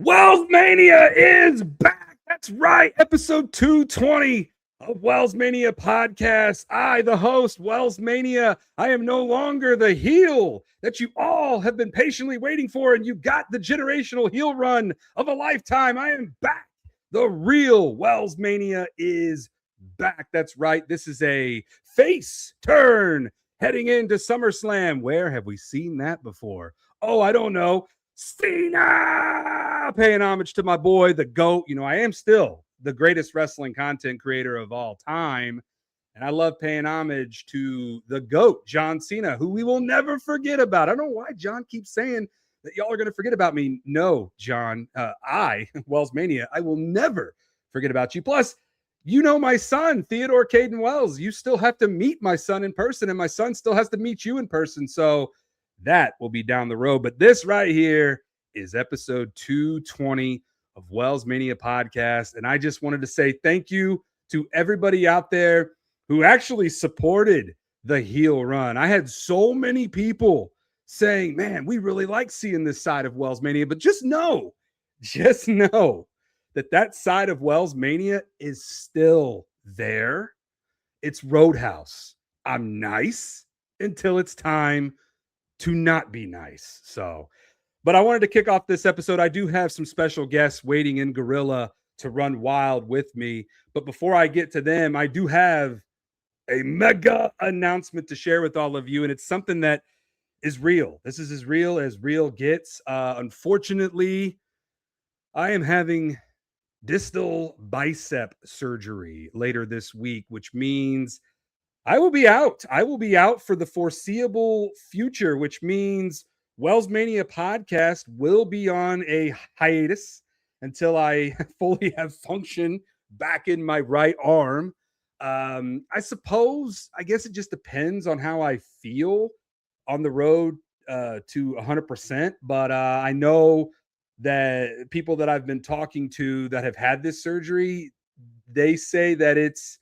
WellsMania is back. That's right. Episode 220 of WellsMania Podcast. I, the host, WellsMania, I am no longer the heel that you all have been patiently waiting for, and you got the generational heel run of a lifetime. I am back. The real WellsMania is back. That's right. This is a face turn heading into SummerSlam. Where have we seen that before? Oh, I don't know. Cena, paying homage to my boy, the GOAT. You know, I am still the greatest wrestling content creator of all time. And I love paying homage to the GOAT, John Cena, who we will never forget about. I don't know why John keeps saying that y'all are going to forget about me. No, John, WellsMania, I will never forget about you. Plus, you know my son, Theodore Caden Wells. You still have to meet my son in person, and my son still has to meet you in person. So that will be down the road. But this right here is episode 220 of WellsMania Podcast. And I just wanted to say thank you to everybody out there who actually supported the heel run. I had so many people saying, man, we really like seeing this side of WellsMania. But just know that side of WellsMania is still there. It's Roadhouse. I'm nice until it's time to not be nice. But I wanted to kick off this episode. I do have some special guests waiting in Gorilla to run wild with me. But before I get to them, I do have a mega announcement to share with all of you. And it's something that is real. This is as real gets. Unfortunately, I am having distal bicep surgery later this week, which means I will be out. I will be out for the foreseeable future, which means WellsMania Podcast will be on a hiatus until I fully have function back in my right arm. I guess it just depends on how I feel on the road to 100%. But I know that people that I've been talking to that have had this surgery, they say that it's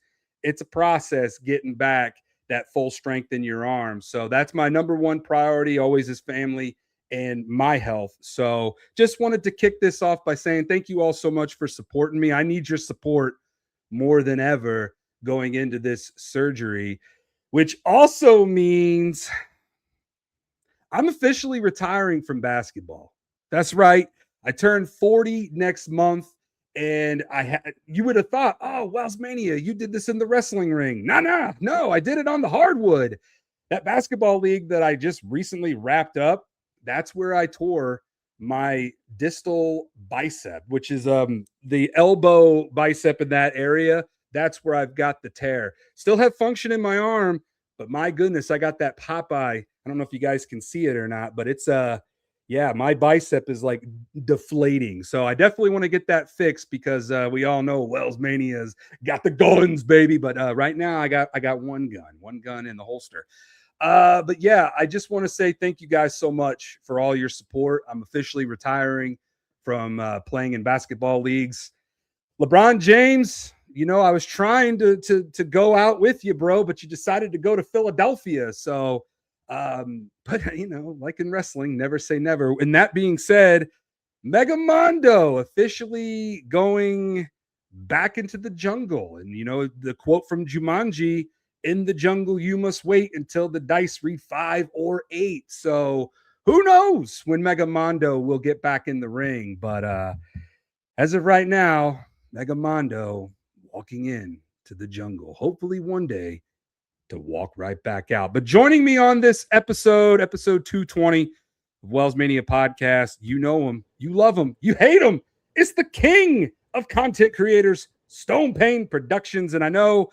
a process getting back that full strength in your arm. So that's my number one priority, always is family and my health. So just wanted to kick this off by saying thank you all so much for supporting me. I need your support more than ever going into this surgery, which also means I'm officially retiring from basketball. That's right. I turn 40 next month. And you would have thought, oh, WellsMania, you did this in the wrestling ring. No, I did it on the hardwood. That basketball league that I just recently wrapped up, that's where I tore my distal bicep, which is the elbow bicep in that area. That's where I've got the tear. Still have function in my arm, but my goodness, I got that Popeye. I don't know if you guys can see it or not, but it's my bicep is like deflating. So I definitely want to get that fixed because we all know WellsMania's got the guns, baby. But right now I got one gun in the holster. But yeah, I just want to say thank you guys so much for all your support. I'm officially retiring from playing in basketball leagues. LeBron James, you know, I was trying to go out with you, bro, but you decided to go to Philadelphia. So but you know, like in wrestling, never say never. And that being said, Mega Mondo officially going back into the jungle. And you know, the quote from Jumanji, in the jungle, you must wait until the dice read 5 or 8. So who knows when Mega Mondo will get back in the ring. But as of right now, Mega Mondo walking in to the jungle. Hopefully one day to walk right back out. But joining me on this episode 220 of WellsMania Podcast, you know him, you love him, you hate him. It's the king of content creators, Stone Payne Productions. And I know,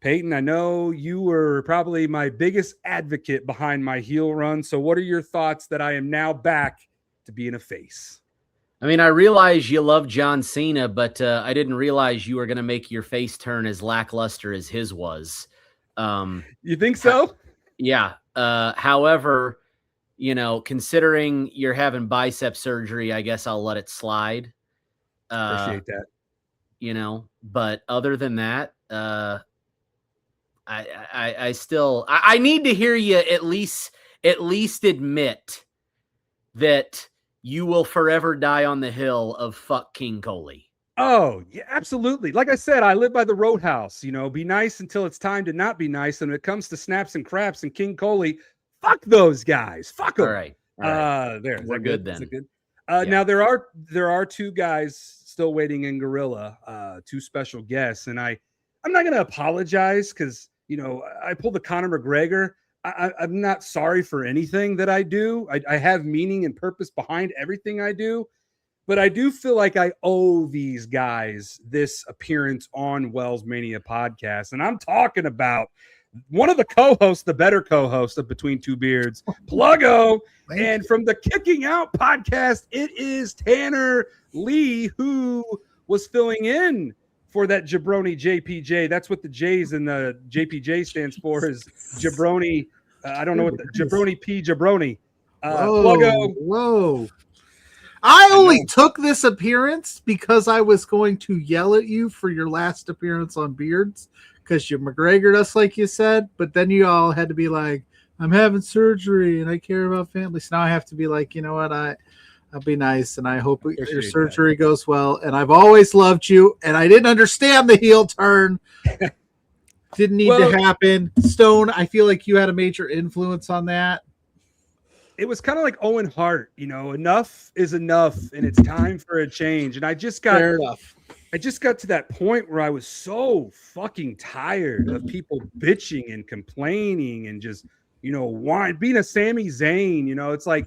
Peyton, I know you were probably my biggest advocate behind my heel run. So what are your thoughts that I am now back to being a face? I mean, I realize you love John Cena, but I didn't realize you were going to make your face turn as lackluster as his was. You think so? Yeah. However, you know, considering you're having bicep surgery, I guess I'll let it slide. Appreciate that. You know, but other than that, I still need to hear you at least admit that you will forever die on the hill of fuck King Coley. Oh, yeah, absolutely. Like I said, I live by the Roadhouse. Be nice until it's time to not be nice. And when it comes to Snaps and Craps and King Coley, fuck those guys. Fuck them. All right. There. We're good then. Is it good? Now there are two guys still waiting in Gorilla, two special guests, and I'm not going to apologize because I pulled the Conor McGregor. I'm not sorry for anything that I do. I have meaning and purpose behind everything I do. But I do feel like I owe these guys this appearance on WellsMania Podcast. And I'm talking about one of the co-hosts, the better co-host of Between Two Beards, Pluggo. And from the Kicking Out podcast, it is Tanner Lee, who was filling in for that jabroni JPJ. That's what the J's in the JPJ stands for, is jabroni. I don't know what the jabroni P jabroni. Pluggo. Whoa. I only took this appearance because I was going to yell at you for your last appearance on Beards because you McGregored us, like you said. But then you all had to be like, I'm having surgery and I care about family. So now I have to be like, you know what? I'll be nice and I hope your surgery goes well. And I've always loved you. And I didn't understand the heel turn. Didn't need to happen. Stone, I feel like you had a major influence on that. It was kind of like Owen Hart, enough is enough and it's time for a change. And I just got to that point where I was so fucking tired of people bitching and complaining and just, being a Sami Zayn. It's like,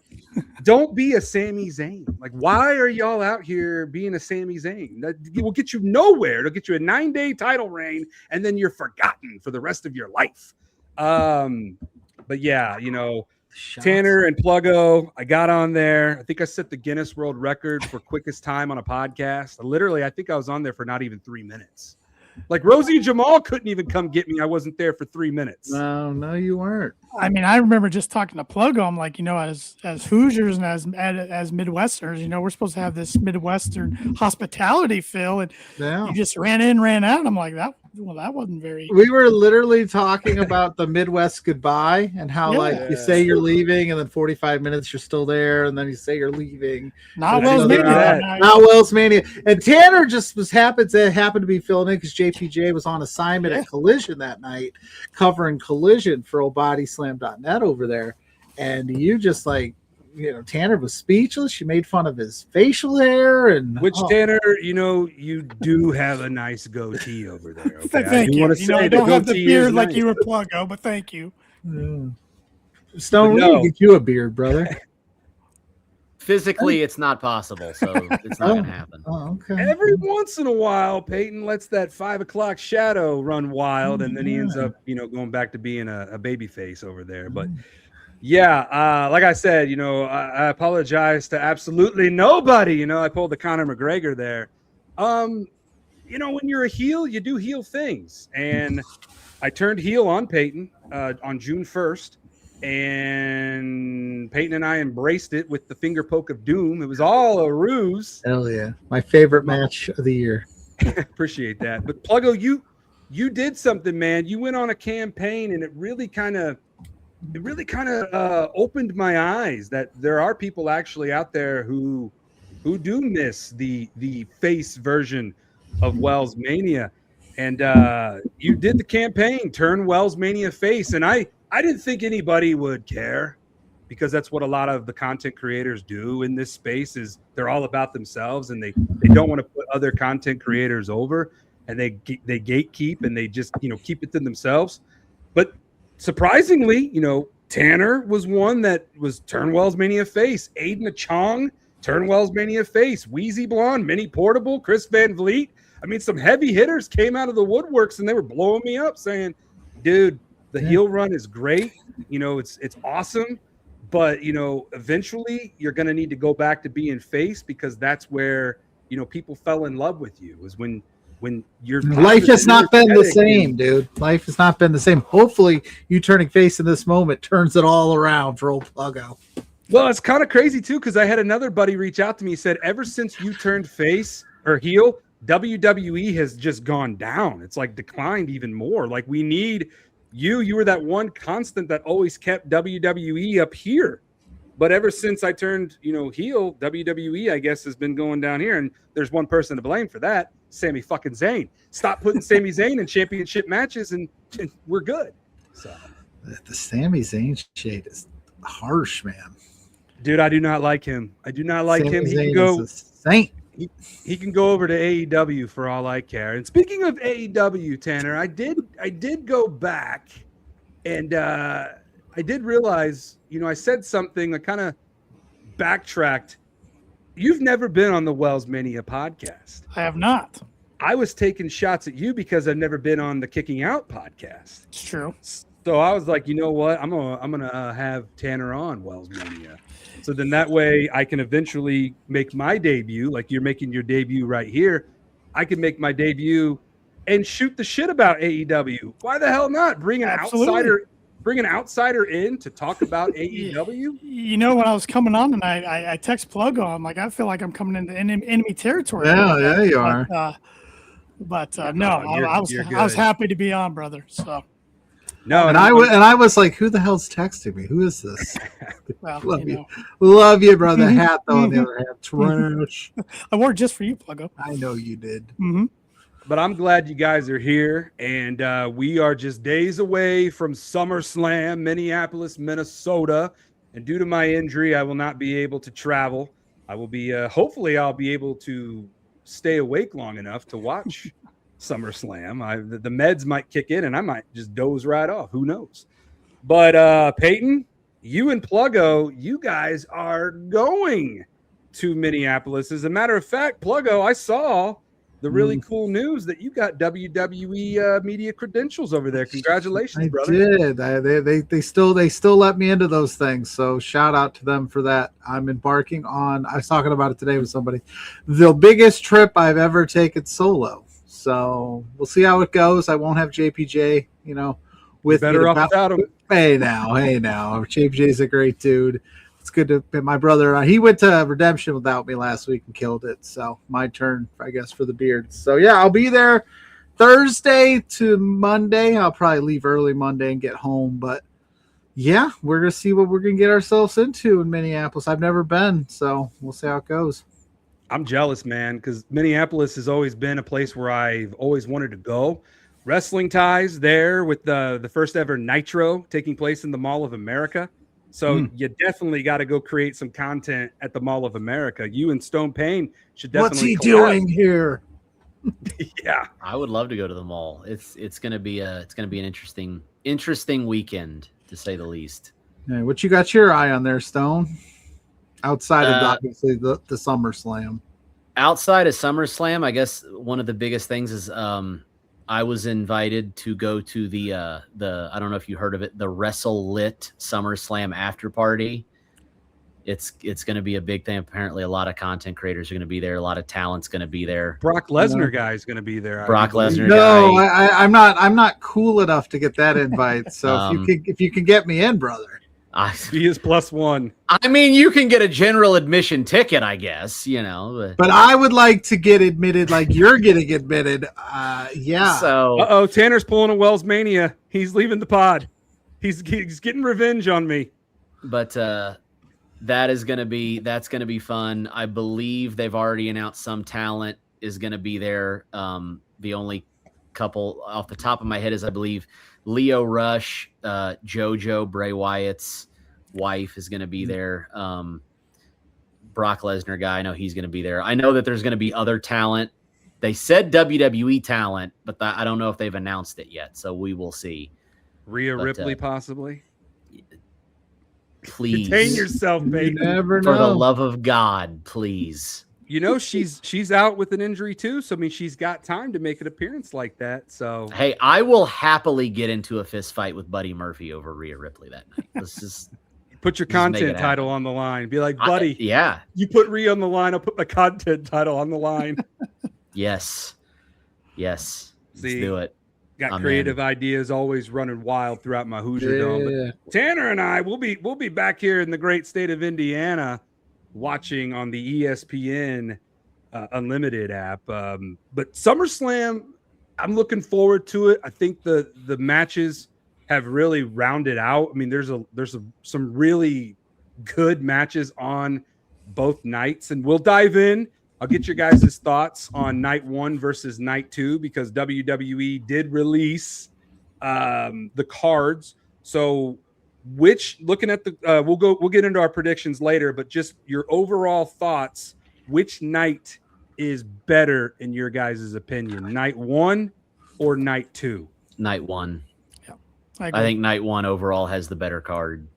don't be a Sami Zayn. Like, why are y'all out here being a Sami Zayn? That will get you nowhere. It'll get you a 9-day title reign and then you're forgotten for the rest of your life. But yeah, Tanner and Pluggo, I got on there. I think I set the Guinness World Record for quickest time on a podcast. I think I was on there for not even 3 minutes. Like Rosie and Jamal couldn't even come get me. I wasn't there for 3 minutes. No, you weren't. I mean, I remember just talking to Pluggo. I'm like, as Hoosiers and as Midwesterners, we're supposed to have this Midwestern hospitality feel, and you just ran in, ran out. I'm like, that wasn't very. We were literally talking about the Midwest goodbye and how you say you're leaving, and then 45 minutes you're still there, and then you say you're leaving. Not WellsMania. Not WellsMania. And Tanner just happened to be filling in because JPJ was on assignment at Collision that night, covering Collision for OldBodySlam.net over there, and you just Tanner was speechless. You made fun of his facial hair, and Tanner, you do have a nice goatee over there. Okay? Thank you. I don't have the beard like you were, Pluggo, but thank you. Stone, we need to get you a beard, brother. Physically, it's not possible, so it's not going to happen. Oh, okay. Every once in a while, Peyton lets that 5 o'clock shadow run wild, and then he ends up, going back to being a baby face over there. But yeah, like I said, I apologize to absolutely nobody. I pulled the Conor McGregor there. When you're a heel, you do heel things, and I turned heel on Peyton on June 1st. And Peyton and I embraced it with the finger poke of doom. It was all a ruse. Hell yeah. My favorite match of the year. Appreciate that. But Pluggo, you did something, man. You went on a campaign and it really kind of opened my eyes that there are people actually out there who do miss the face version of WellsMania. And you did the campaign, turn WellsMania face, and I didn't think anybody would care because that's what a lot of the content creators do in this space is they're all about themselves and they don't want to put other content creators over and they gatekeep and they just, keep it to themselves. But surprisingly, Tanner was one that was turn WellsMania face. Aiden Chong, turn WellsMania face. Wheezy Blonde, Mini Portable, Chris Van Vliet. I mean, some heavy hitters came out of the woodworks and they were blowing me up saying, dude, the heel run is great. It's awesome. But, eventually you're going to need to go back to being face because that's where, people fell in love with you is when your life has not been the same, dude. Life has not been the same. Hopefully you turning face in this moment turns it all around for old Pluggo. Well, it's kind of crazy too, because I had another buddy reach out to me. He said, ever since you turned face or heel, WWE has just gone down. It's like declined even more. Like we need you were that one constant that always kept WWE up here. But ever since I turned, heel, WWE, I guess, has been going down here. And there's one person to blame for that, Sami fucking Zayn. Stop putting Sami Zayn in championship matches and we're good. So the Sami Zayn shade is harsh, man. Dude, I do not like him. I do not like him. He can go saint. He can go over to AEW for all I care. And speaking of AEW, Tanner, I did go back and I did realize, I said something, I kind of backtracked. You've never been on the WellsMania podcast. I have not. I was taking shots at you because I've never been on the Kicking Out podcast. It's true. So I was like, you know what? I'm gonna have Tanner on WellsMania. So then that way I can eventually make my debut, like you're making your debut right here. I can make my debut and shoot the shit about AEW. Why the hell not? Bring an outsider in to talk about AEW. When I was coming on tonight, I text Pluggo. I'm like, I feel like I'm coming into enemy territory. Yeah, you are. I was happy to be on, brother. So. No, and I was like, who the hell's texting me? Who is this? Well, love you, brother. Hat though, on the other hand, trash. I wore it just for you, Pluggo. I know you did. Mm-hmm. But I'm glad you guys are here, and we are just days away from SummerSlam, Minneapolis, Minnesota. And due to my injury, I will not be able to travel. I will be, hopefully, I'll be able to stay awake long enough to watch SummerSlam. The meds might kick in, and I might just doze right off. Who knows? But Peyton, you and Pluggo, you guys are going to Minneapolis. As a matter of fact, Pluggo, I saw the really cool news that you got WWE media credentials over there. Congratulations, brother. I did. They still let me into those things. So shout out to them for that. I'm embarking on, I was talking about it today with somebody, the biggest trip I've ever taken solo. So we'll see how it goes. I won't have JPJ, with better me. off without him. Hey now. JPJ's a great dude. It's good to be my brother. He went to Redemption without me last week and killed it. So my turn, I guess, for the beards. So yeah, I'll be there Thursday to Monday. I'll probably leave early Monday and get home. But yeah, we're going to see what we're going to get ourselves into in Minneapolis. I've never been, so we'll see how it goes. I'm jealous, man, because Minneapolis has always been a place where I've always wanted to go. Wrestling ties there with the first ever Nitro taking place in the Mall of America. So you definitely got to go create some content at the Mall of America. You and Stone Payne should definitely. What's he doing here? Yeah, I would love to go to the mall. It's gonna be an interesting weekend to say the least. Yeah, what you got your eye on there, Stone? Outside of obviously the SummerSlam. Outside of SummerSlam, I guess one of the biggest things is I was invited to go to the I don't know if you heard of it, the Wrestle Lit SummerSlam after party. It's going to be a big thing. Apparently, a lot of content creators are going to be there. A lot of talent's going to be there. Brock Lesnar guy is going to be there. Brock Lesnar. No, I'm not cool enough to get that invite. So if you can get me in, brother. He is +1. I mean, you can get a general admission ticket, I guess, But I would like to get admitted like you're getting admitted. Yeah. So, Tanner's pulling a WellsMania. He's leaving the pod. He's getting revenge on me. But that's going to be fun. I believe they've already announced some talent is going to be there. The only couple off the top of my head is, I believe, Leo Rush, JoJo, Bray Wyatt's wife is going to be there. Brock Lesnar guy, I know he's going to be there. I know that there's going to be other talent. They said WWE talent, but I don't know if they've announced it yet. So we will see. Rhea Ripley, possibly. Please contain yourself, baby. You never know. For the love of God, please. She's out with an injury too, so I mean she's got time to make an appearance like that. So hey, I will happily get into a fist fight with Buddy Murphy over Rhea Ripley that night. Let's just put your content title on the line. Be like, buddy, yeah. You put Rhea on the line, I'll put my content title on the line. Yes. Let's do it. Got creative ideas always running wild throughout my Hoosier Dome. But Tanner and I we'll be back here in the great state of Indiana, watching on the ESPN Unlimited app. But SummerSlam, I'm looking forward to it. I think the matches have really rounded out. I mean, there's some really good matches on both nights, and we'll dive in. I'll get your guys' thoughts on night 1 versus night 2 because WWE did release the cards. So looking at the we'll get into our predictions later, but just your overall thoughts, which night is better in your guys' opinion, night 1 or night 2? Night 1. Yeah, I think night 1 overall has the better card.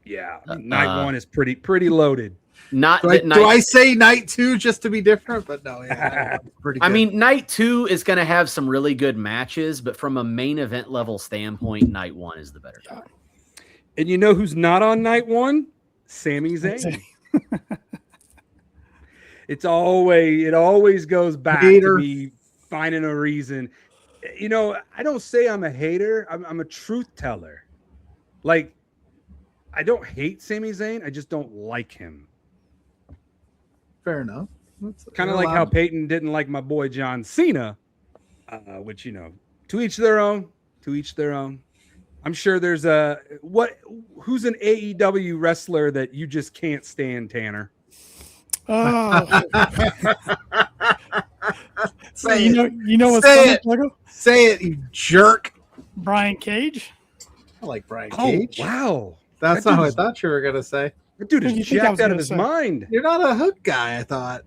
Yeah, night 1 is pretty loaded. Not do I say night 2 just to be different? But no, yeah, pretty good. I mean, night 2 is going to have some really good matches, but from a main event level standpoint, night 1 is the better card. And you know who's not on night 1? Sami Zayn. It always goes back to me finding a reason. You know, I don't say I'm a hater. I'm a truth teller. Like, I don't hate Sami Zayn. I just don't like him. Fair enough. Kind of like how Peyton didn't like my boy John Cena, which, you know, to each their own. To each their own. I'm sure there's who's an AEW wrestler that you just can't stand, Tanner? Oh. Say you know what's funny, Pluggo? Say it, you jerk. Brian Cage. I like Brian Cage. Oh, wow. That's not what I thought you were going to say. That dude is jacked out of his mind. You're not a Hook guy, I thought.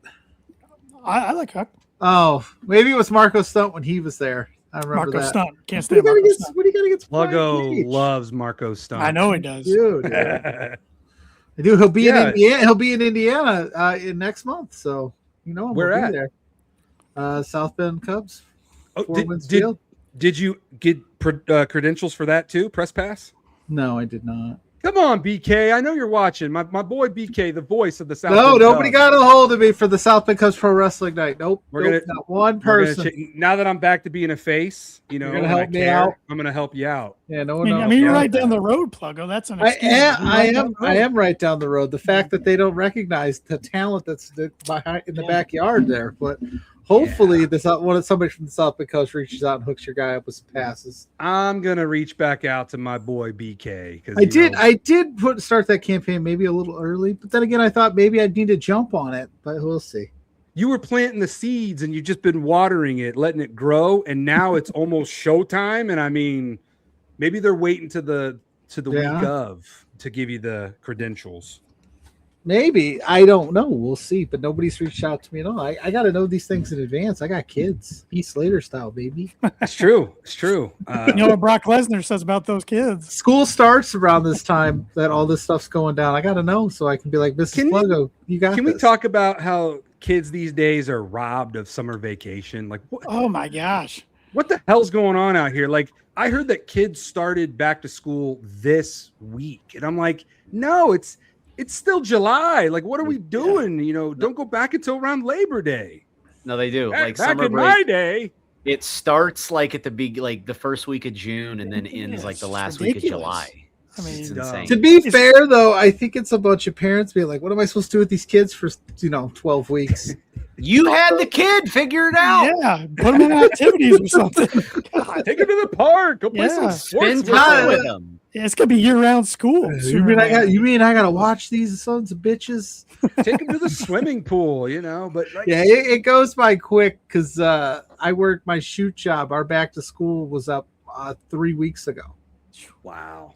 I like Hook. Oh, maybe it was Marco Stunt when he was there. I remember Marco that. Stunt. Can't stand Marco Stunt. What do you got against Pluggo loves Marco Stunt. I know he does. Dude. Dude, he'll be in Indiana. He'll be in Indiana in next month. So, you know, where at? There. South Bend Cubs. Oh, did you get credentials for that too? Press pass? No, I did not. Come on, BK. I know you're watching. My boy BK, the voice of the South. No, Bend nobody Cubs. got a hold of me for the South Bend Cubs Pro Wrestling Night. Nope. Not one person. Now that I'm back to being a face, you know, you're gonna help me out. I'm gonna help you out. Yeah, no I one knows. mean, you're right down the road, Pluggo. That's an excuse. I am right down the road. The fact that they don't recognize the talent that's behind in the backyard there, but hopefully somebody from the South Bend Cubs reaches out and hooks your guy up with some passes. I'm gonna reach back out to my boy BK because I did start that campaign maybe a little early, but then again I thought maybe I'd need to jump on it, but we'll see. You were planting the seeds and you've just been watering it, letting it grow, and now it's almost showtime. And I mean, maybe they're waiting to the week of to give you the credentials. Maybe. I don't know. We'll see. But nobody's reached out to me at all. I got to know these things in advance. I got kids. Heath Slater style, baby. It's true. It's true. You know what Brock Lesnar says about those kids? School starts around this time that all this stuff's going down. I got to know so I can be like, Mrs. Pluggo, you got Can this. we talk about how kids these days are robbed of summer vacation? Like, what? Oh, my gosh. What the hell's going on out here? Like, I heard that kids started back to school this week. And I'm like, no, it's still July. Like, what are we doing? You know, don't go back until around Labor Day. No, they do. Back summer in break, my day, it starts like at the first week of June and then ends like the last week of July. I mean, It's insane. To be fair, though, I think it's a bunch of parents being like, what am I supposed to do with these kids for, 12 weeks? You had the kid, figure it out. Yeah, put them in activities or something. God. take them to the park. Go play some sports. Spend time with them. Yeah, it's gonna be year-round school. You mean I got to watch these sons of bitches? Take them to the swimming pool, you know. But like, Yeah, it goes by quick because I worked my shoot job. Our back to school was up 3 weeks ago. wow.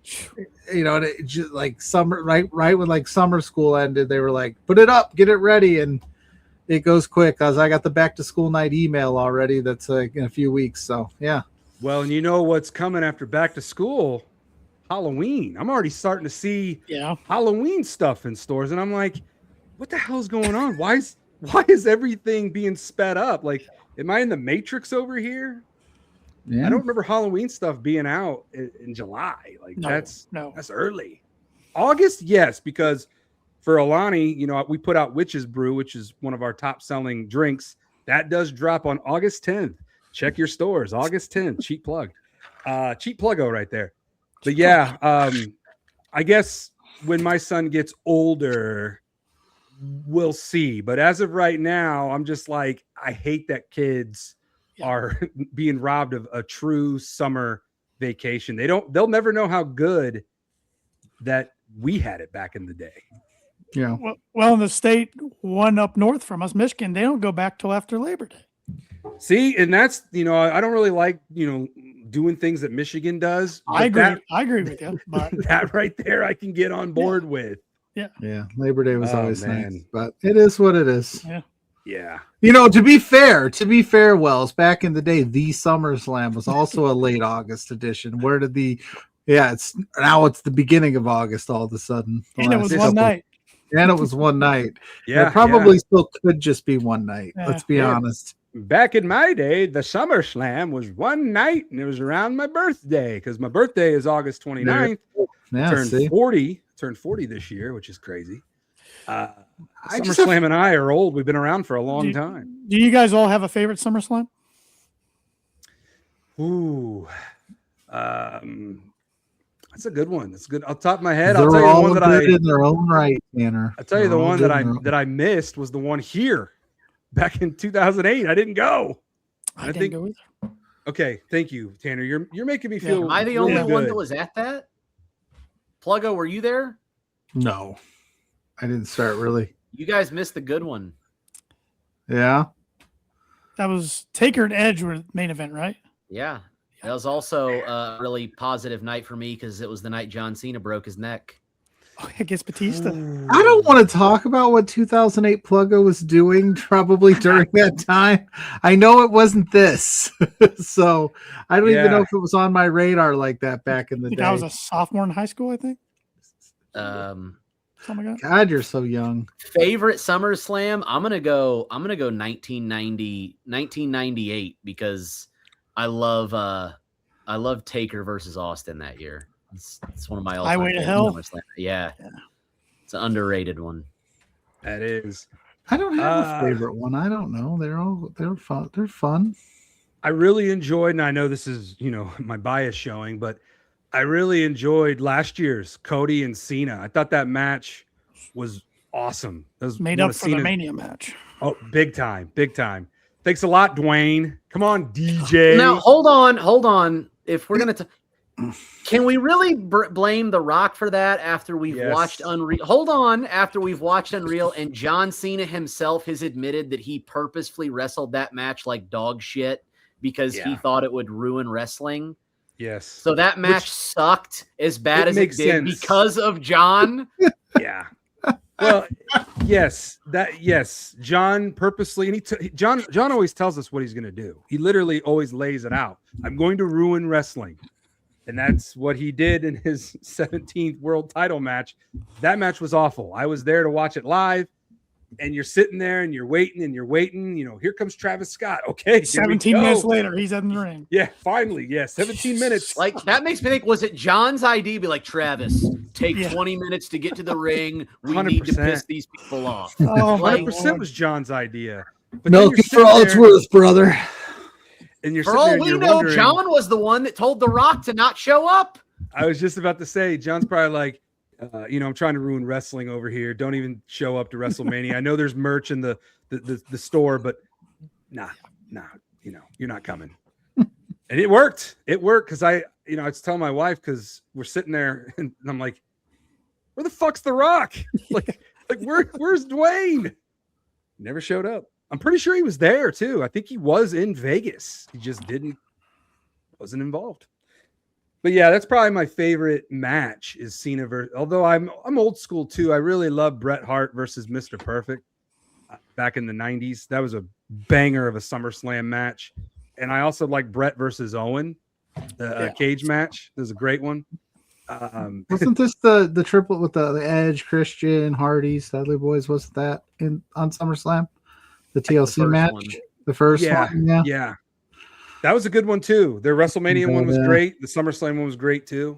You know, and it just like summer, right when like summer school ended, they were like, put it up, get it ready, and it goes quick because I got the back to school night email already. That's like in a few weeks. So yeah. Well, and you know what's coming after back to school? Halloween. I'm already starting to see Halloween stuff in stores, and I'm like, what the hell's going on? Why is everything being sped up? Like, am I in the Matrix over here? Yeah. I don't remember Halloween stuff being out in July. Like, that's early. August, yes, because for Alani, you know, we put out Witch's Brew, which is one of our top selling drinks. That does drop on August 10th. Check your stores. August 10th. Cheap plug. Cheap pluggo right there. But yeah, I guess when my son gets older, we'll see. But as of right now, I'm just like, I hate that kids are being robbed of a true summer vacation. They'll never know how good that we had it back in the day. Yeah. Well, in the state one up north from us, Michigan, they don't go back till after Labor Day. See, and that's, I don't really like, doing things that Michigan does. I agree with you. But that right there, I can get on board with. Yeah. Labor Day was always man. nice, but it is what it is. Yeah. Yeah. To be fair, Wells, back in the day, the SummerSlam was also a late August edition. Where did it's the beginning of August all of a sudden. And it was one night. And it was one night. Yeah. It probably still could just be one night. Yeah. Let's be honest. Back in my day, the SummerSlam was one night, and it was around my birthday because my birthday is August 29th. Yeah, Turned 40 this year, which is crazy. SummerSlam and I are old. We've been around for a long time. Do you guys all have a favorite SummerSlam? Ooh. That's a good one. That's good. Off the top of my head, They're I'll tell you the one that in their own right, Tanner. I'll tell you the one that I missed was the one here back in 2008. I didn't go. I didn't go either. Okay, thank you, Tanner. You're making me feel. Am I the only one that was at that? Pluggo, were you there? No, I didn't start really. You guys missed the good one. Yeah. That was Taker and Edge were the main event, right? Yeah. That was also a really positive night for me because it was the night John Cena broke his neck. Oh, against Batista. I don't want to talk about what 2008 Pluggo was doing probably during that time. I know it wasn't this. So I don't even know if it was on my radar like that back in the day. I was a sophomore in high school, I think. Something like that. God, you're so young. Favorite SummerSlam? I'm gonna go 1998 because I love Taker versus Austin that year. It's one of my all-time Highway to Hell. Yeah. It's an underrated one. That is. I don't have a favorite one. I don't know. They're fun. They're fun. I really enjoyed, and I know this is my bias showing, but I really enjoyed last year's Cody and Cena. I thought that match was awesome. That was made up for the Mania match. Oh, big time. Thanks a lot, Dwayne. Come on, DJ. Now, hold on. If we're gonna, can we really blame The Rock for that after we've watched Unreal? Hold on, after we've watched Unreal, and John Cena himself has admitted that he purposefully wrestled that match like dog shit because he thought it would ruin wrestling. Yes. So that match sucked as bad as it did because of John. Yeah. Well, yes. John purposely, and John always tells us what he's going to do. He literally always lays it out. I'm going to ruin wrestling. And that's what he did in his 17th world title match. That match was awful. I was there to watch it live. And you're sitting there and you're waiting. Here comes Travis Scott. Okay. 17 minutes later, he's in the ring. Yeah, finally. Yeah, 17 minutes. Like, that makes me think, was it John's idea? Be like, Travis, take 20 minutes to get to the ring. We 100%. Need to piss these people off. 100% was John's idea. But milk it for all it's worth, brother. And you're for all we know, John was the one that told The Rock to not show up. I was just about to say, John's probably like, I'm trying to ruin wrestling over here. Don't even show up to WrestleMania. I know there's merch in the store, but nah, you're not coming. And it worked. It worked because I was telling my wife because we're sitting there and I'm like, where the fuck's The Rock? like where's Dwayne? Never showed up. I'm pretty sure he was there too. I think he was in Vegas. He just wasn't involved. But yeah, that's probably my favorite match is Cena versus. Although I'm old school too. I really love Bret Hart versus Mr. Perfect back in the 90s. That was a banger of a SummerSlam match. And I also like Bret versus Owen, the cage match. That was a great one. Wasn't this the triplet with the Edge, Christian, Hardy, Dudley Boys? Wasn't that on SummerSlam? The TLC match, the first one. Yeah. That was a good one too. Their WrestleMania one was great. The SummerSlam one was great too.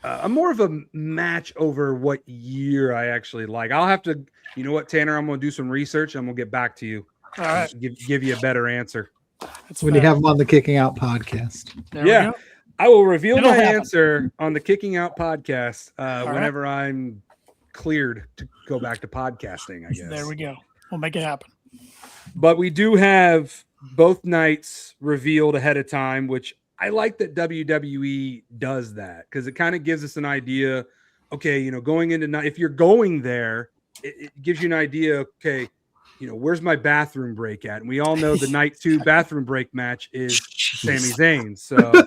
I'm more of a match over what year I actually like. I'll have to, you know what, Tanner, I'm going to do some research. I'm going to get back to you. All right. Give you a better answer. That's when you have them on the Kicking Out podcast. Yeah. I will reveal my answer on the Kicking Out podcast whenever I'm cleared to go back to podcasting, I guess. There we go. We'll make it happen. But we do have both nights revealed ahead of time, which I like that WWE does that because it kind of gives us an idea okay, going into night, if you're going there, it gives you an idea. Okay, where's my bathroom break at? And we all know the night 2 bathroom break match is Sami Zayn. So,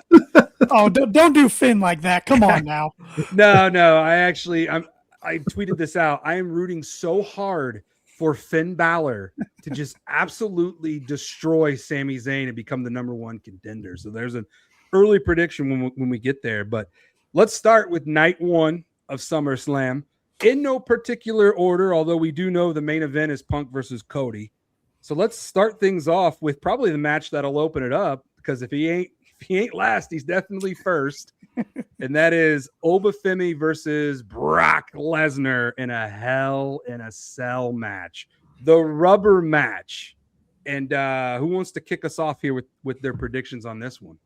oh, don't do Finn like that. Come on now. No, I tweeted this out. I am rooting so hard for Finn Balor to just absolutely destroy Sami Zayn and become the number 1 contender. So there's an early prediction when we get there. But let's start with night 1 of SummerSlam. In no particular order, although we do know the main event is Punk versus Cody. So let's start things off with probably the match that'll open it up, because if he ain't last, he's definitely first. And that is Obafemi versus Brock Lesnar in a Hell in a Cell match, the rubber match. And who wants to kick us off here with their predictions on this one?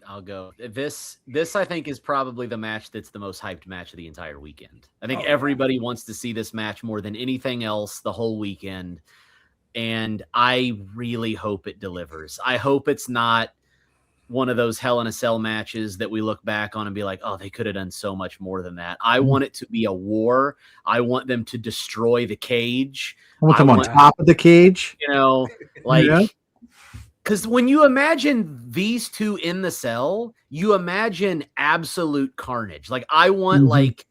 I'll go. This I think is probably the match that's the most hyped match of the entire weekend. I think everybody wants to see this match more than anything else the whole weekend. And I really hope it delivers. I hope it's not one of those Hell in a Cell matches that we look back on and be like, oh, they could have done so much more than that. I want it to be a war. I want them to destroy the cage. I want them on top of the cage. Because when you imagine these two in the cell, you imagine absolute carnage. Like, I want like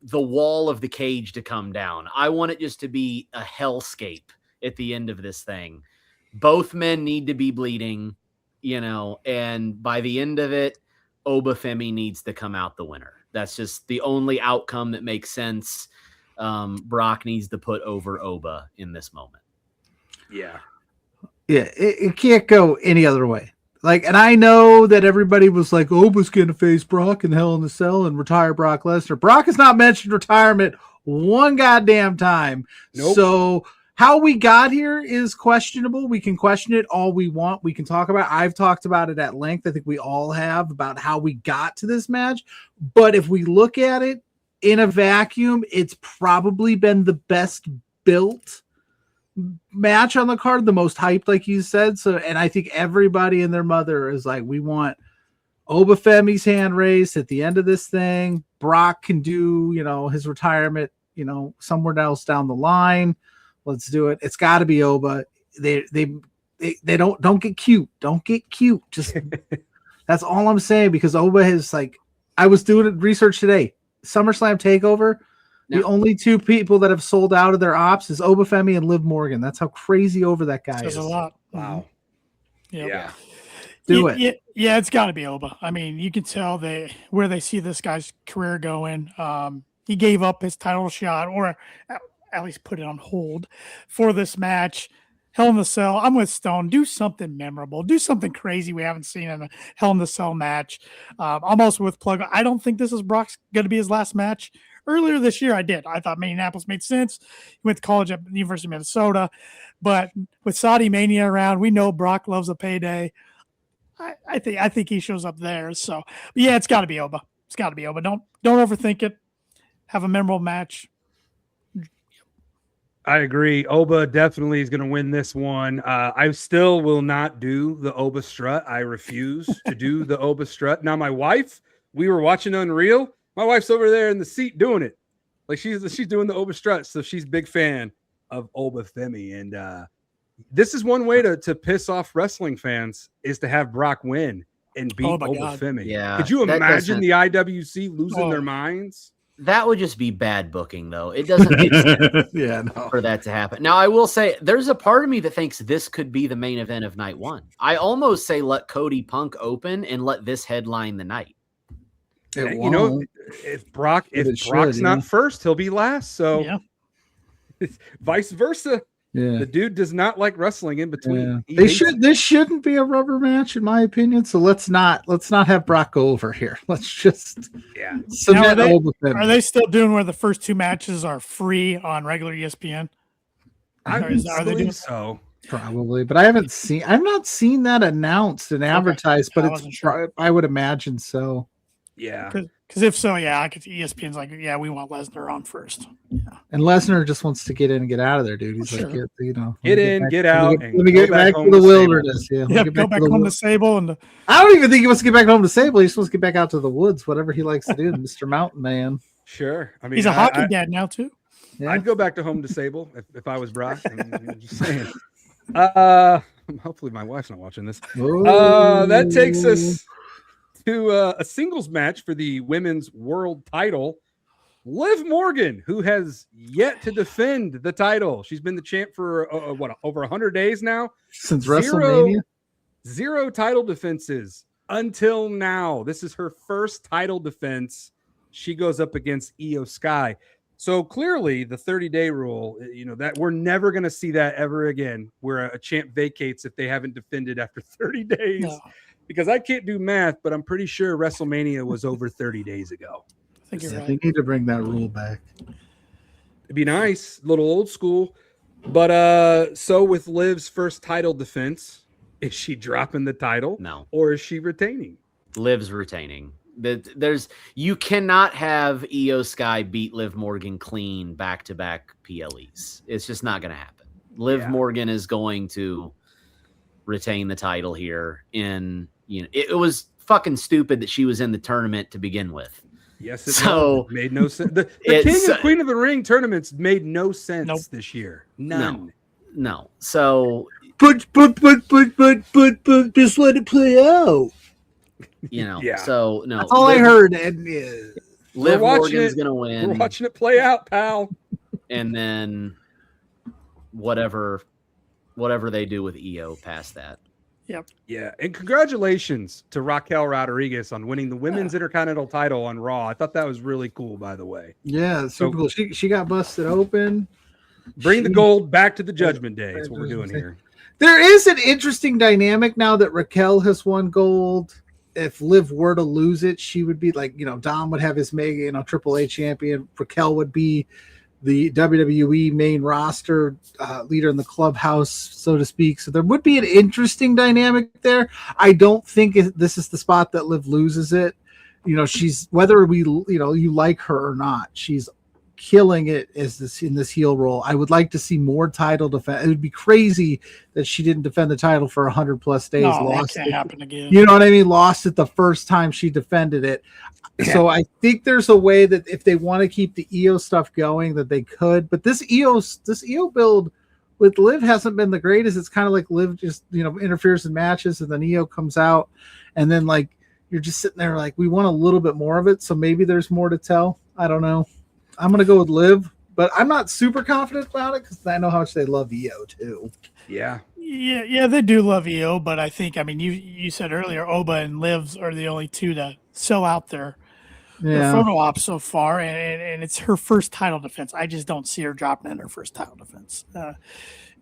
the wall of the cage to come down. I want it just to be a hellscape at the end of this thing. Both men need to be bleeding, and by the end of it, Obafemi needs to come out the winner. That's just the only outcome that makes sense. Brock needs to put over Oba in this moment. Yeah. Yeah, it can't go any other way. And I know that everybody was like, Oba's going to face Brock in Hell in the Cell and retire Brock Lesnar. Brock has not mentioned retirement one goddamn time. Nope. So how we got here is questionable. We can question it all we want. We can talk about it. I've talked about it at length. I think we all have, about how we got to this match. But if we look at it in a vacuum, it's probably been the best built match on the card, the most hyped, like you said. So, and I think everybody and their mother is like, we want Obafemi's hand raised at the end of this thing. Brock can do, his retirement, somewhere else down the line. Let's do it. It's got to be Oba. They don't get cute. Don't get cute. Just that's all I'm saying, because Oba has, I was doing research today. SummerSlam Takeover. The only 2 people that have sold out of their ops is Obafemi and Liv Morgan. That's how crazy over that guy is. A lot. Wow. Yeah. Do it. Yeah, it's got to be Oba. I mean, you can tell where they see this guy's career going. He gave up his title shot, or at least put it on hold for this match. Hell in the Cell. I'm with Stone. Do something memorable. Do something crazy we haven't seen in a Hell in the Cell match. I'm also with Pluggo. I don't think this is Brock's going to be his last match. Earlier this year, I did. I thought Minneapolis made sense. He went to college at the University of Minnesota. But with Saudi Mania around, we know Brock loves a payday. I think he shows up there. So, but yeah, it's got to be Oba. It's got to be Oba. Don't overthink it. Have a memorable match. I agree. Oba definitely is going to win this one. I still will not do the Oba strut. I refuse to do the Oba strut. Now, my wife, we were watching Unreal. My wife's over there in the seat doing it. She's doing the Oba strut. So she's a big fan of Obafemi. And this is one way to piss off wrestling fans, is to have Brock win and beat Obafemi. Yeah. Could you imagine the IWC losing their minds? That would just be bad booking, though. It doesn't make sense for that to happen. Now, I will say, there's a part of me that thinks this could be the main event of night 1. I almost say let Cody Punk open and let this headline the night. If Brock's not first, he'll be last. So vice versa. Yeah. The dude does not like wrestling in between. Yeah. This shouldn't be a rubber match, in my opinion. So let's not have Brock go over here. Let's just submit. Are they still doing where the first 2 matches are free on regular ESPN? Are they doing so? Probably, but I've not seen that announced and advertised, but I would imagine so. Yeah, Because if so, yeah, I could. ESPN's like, yeah, we want Lesnar on first. Yeah. And Lesnar just wants to get in and get out of there, dude. He's Sure. like, get in, get out, let me get back to the wilderness. Yeah, go back home to Sable. And I don't even think he wants to get back home to Sable. He's supposed to get back out to the woods, whatever he likes to do, Mr. Mountain Man. Sure. I mean, he's a hockey dad now too. Yeah. I'd go back to home to Sable if I was Brock. I'm just saying. Hopefully my wife's not watching this. That takes us to a singles match for the women's world title. Liv Morgan, who has yet to defend the title. She's been the champ for over 100 days now? Since WrestleMania? Zero title defenses until now. This is her first title defense. She goes up against Io Sky. So clearly the 30-day rule, that we're never going to see that ever again, where a champ vacates if they haven't defended after 30 days. No. Because I can't do math, but I'm pretty sure WrestleMania was over 30 days ago. I think you're right. They need to bring that rule back. It'd be nice, a little old school. But so with Liv's first title defense, is she dropping the title? No. Or is she retaining? Liv's retaining. You cannot have Io Sky beat Liv Morgan clean back-to-back PLEs. It's just not going to happen. Liv Morgan is going to retain the title here. It was fucking stupid that she was in the tournament to begin with. Yes, it made no sense. The King and Queen of the Ring tournaments made no sense this year. None. No. So, but just let it play out. So no. That's all I heard. And Liv Morgan's gonna win. We're watching it play out, pal. And then whatever they do with Io past that. Yep. Yeah, and congratulations to Raquel Rodriguez on winning the women's Intercontinental title on Raw. I thought that was really cool, by the way. Yeah, super cool. She got busted open. Bring the gold back to the Judgment Day. That's what we're doing here. There is an interesting dynamic now that Raquel has won gold. If Liv were to lose it, she would be like, Dom would have his mega, AAA champion. Raquel would be the WWE main roster leader in the clubhouse, so to speak. So there would be an interesting dynamic there. I don't think this is the spot that Liv loses it. She's, whether you like her or not, she's killing it in this heel role. I would like to see more title defense. It would be crazy that she didn't defend the title for 100+ days. No, that can't happen again. You know what I mean? Lost it the first time she defended it. So I think there's a way that if they want to keep the Io stuff going, that they could. But this Io build with Liv hasn't been the greatest. It's kind of like Liv just interferes in matches, and then Io comes out, and then you're just sitting there like, we want a little bit more of it. So maybe there's more to tell. I don't know. I'm gonna go with Liv, but I'm not super confident about it because I know how much they love Io too. Yeah. Yeah, they do love Io, but I think, you said earlier, Oba and Livs are the only two to sell out their photo op so far, and it's her first title defense. I just don't see her dropping in her first title defense,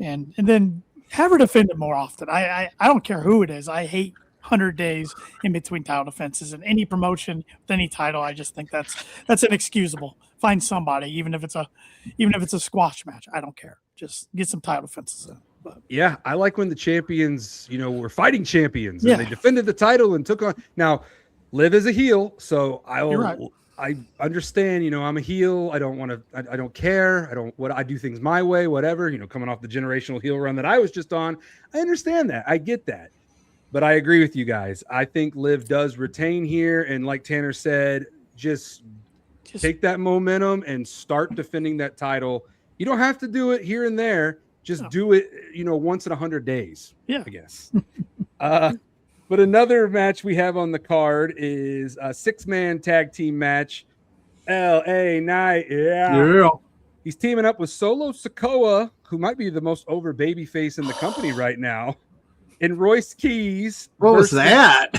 and then have her defend it more often. I don't care who it is. I hate 100 days in between title defenses in any promotion with any title. I just think that's inexcusable. Find somebody, even if it's a squash match. I don't care. Just get some title defenses in. But. Yeah, I like when the champions, were fighting champions and they defended the title and took on. Now, Liv is a heel, so I understand. I'm a heel. I don't want to. I don't care. I do things my way. Whatever. Coming off the generational heel run that I was just on, I understand that. I get that. But I agree with you guys. I think Liv does retain here, and like Tanner said, just take that momentum and start defending that title. You don't have to do it here and there. Just do it, once in 100 days. Yeah, I guess. But another match we have on the card is a 6-man tag team match. LA Knight. Yeah. He's teaming up with Solo Sikoa, who might be the most over babyface in the company right now. And Royce Keys. What was that?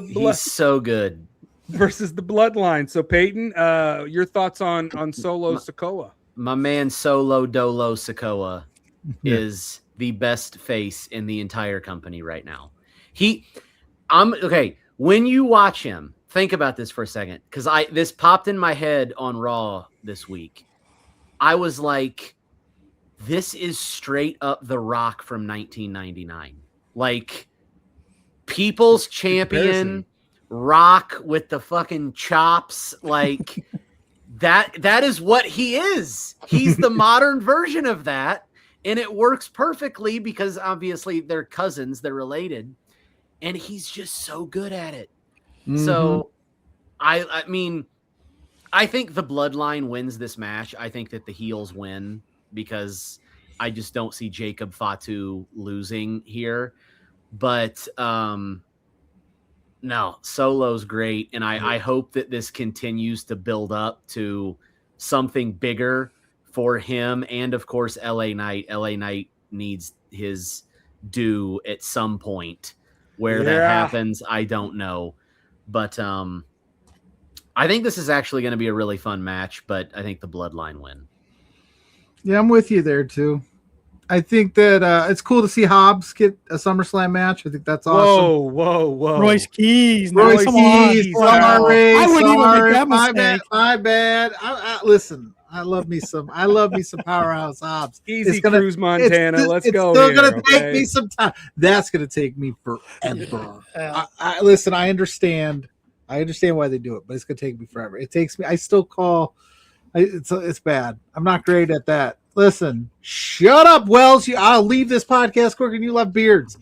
He's so good. Versus the Bloodline. So, Peyton, your thoughts on Solo Sikoa? My man Solo Dolo Sikoa is the best face in the entire company right now. When you watch him, think about this for a second, because this popped in my head on Raw this week. I was like, this is straight up The Rock from 1999. Like, people's champion Rock with the fucking chops, like that is what he is. He's the modern version of that, and it works perfectly because obviously they're cousins, they're related, and he's just so good at it. So I mean, I think the Bloodline wins this match. I think that the heels win because I just don't see Jacob Fatu losing here. But no, Solo's great, and I hope that this continues to build up to something bigger for him, and of course, LA Knight. LA Knight needs his due at some point. Where that happens, I don't know, but I think this is actually going to be a really fun match. But I think the Bloodline win. Yeah, I'm with you there too. I think that it's cool to see Hobbs get a SummerSlam match. I think that's awesome. Whoa. Royce Keys. Royce Keys. Sorry. I wouldn't even make that My mistake. bad. Listen, I love me some Powerhouse Hobbs. Easy Cruise Montana. Let's go. It's still going to take me some time. That's going to take me forever. Listen, I understand why they do it, but it's going to take me forever. It takes me. I still call. It's bad. I'm not great at that. Listen, shut up, Wells. I'll leave this podcast quicker than you love beards.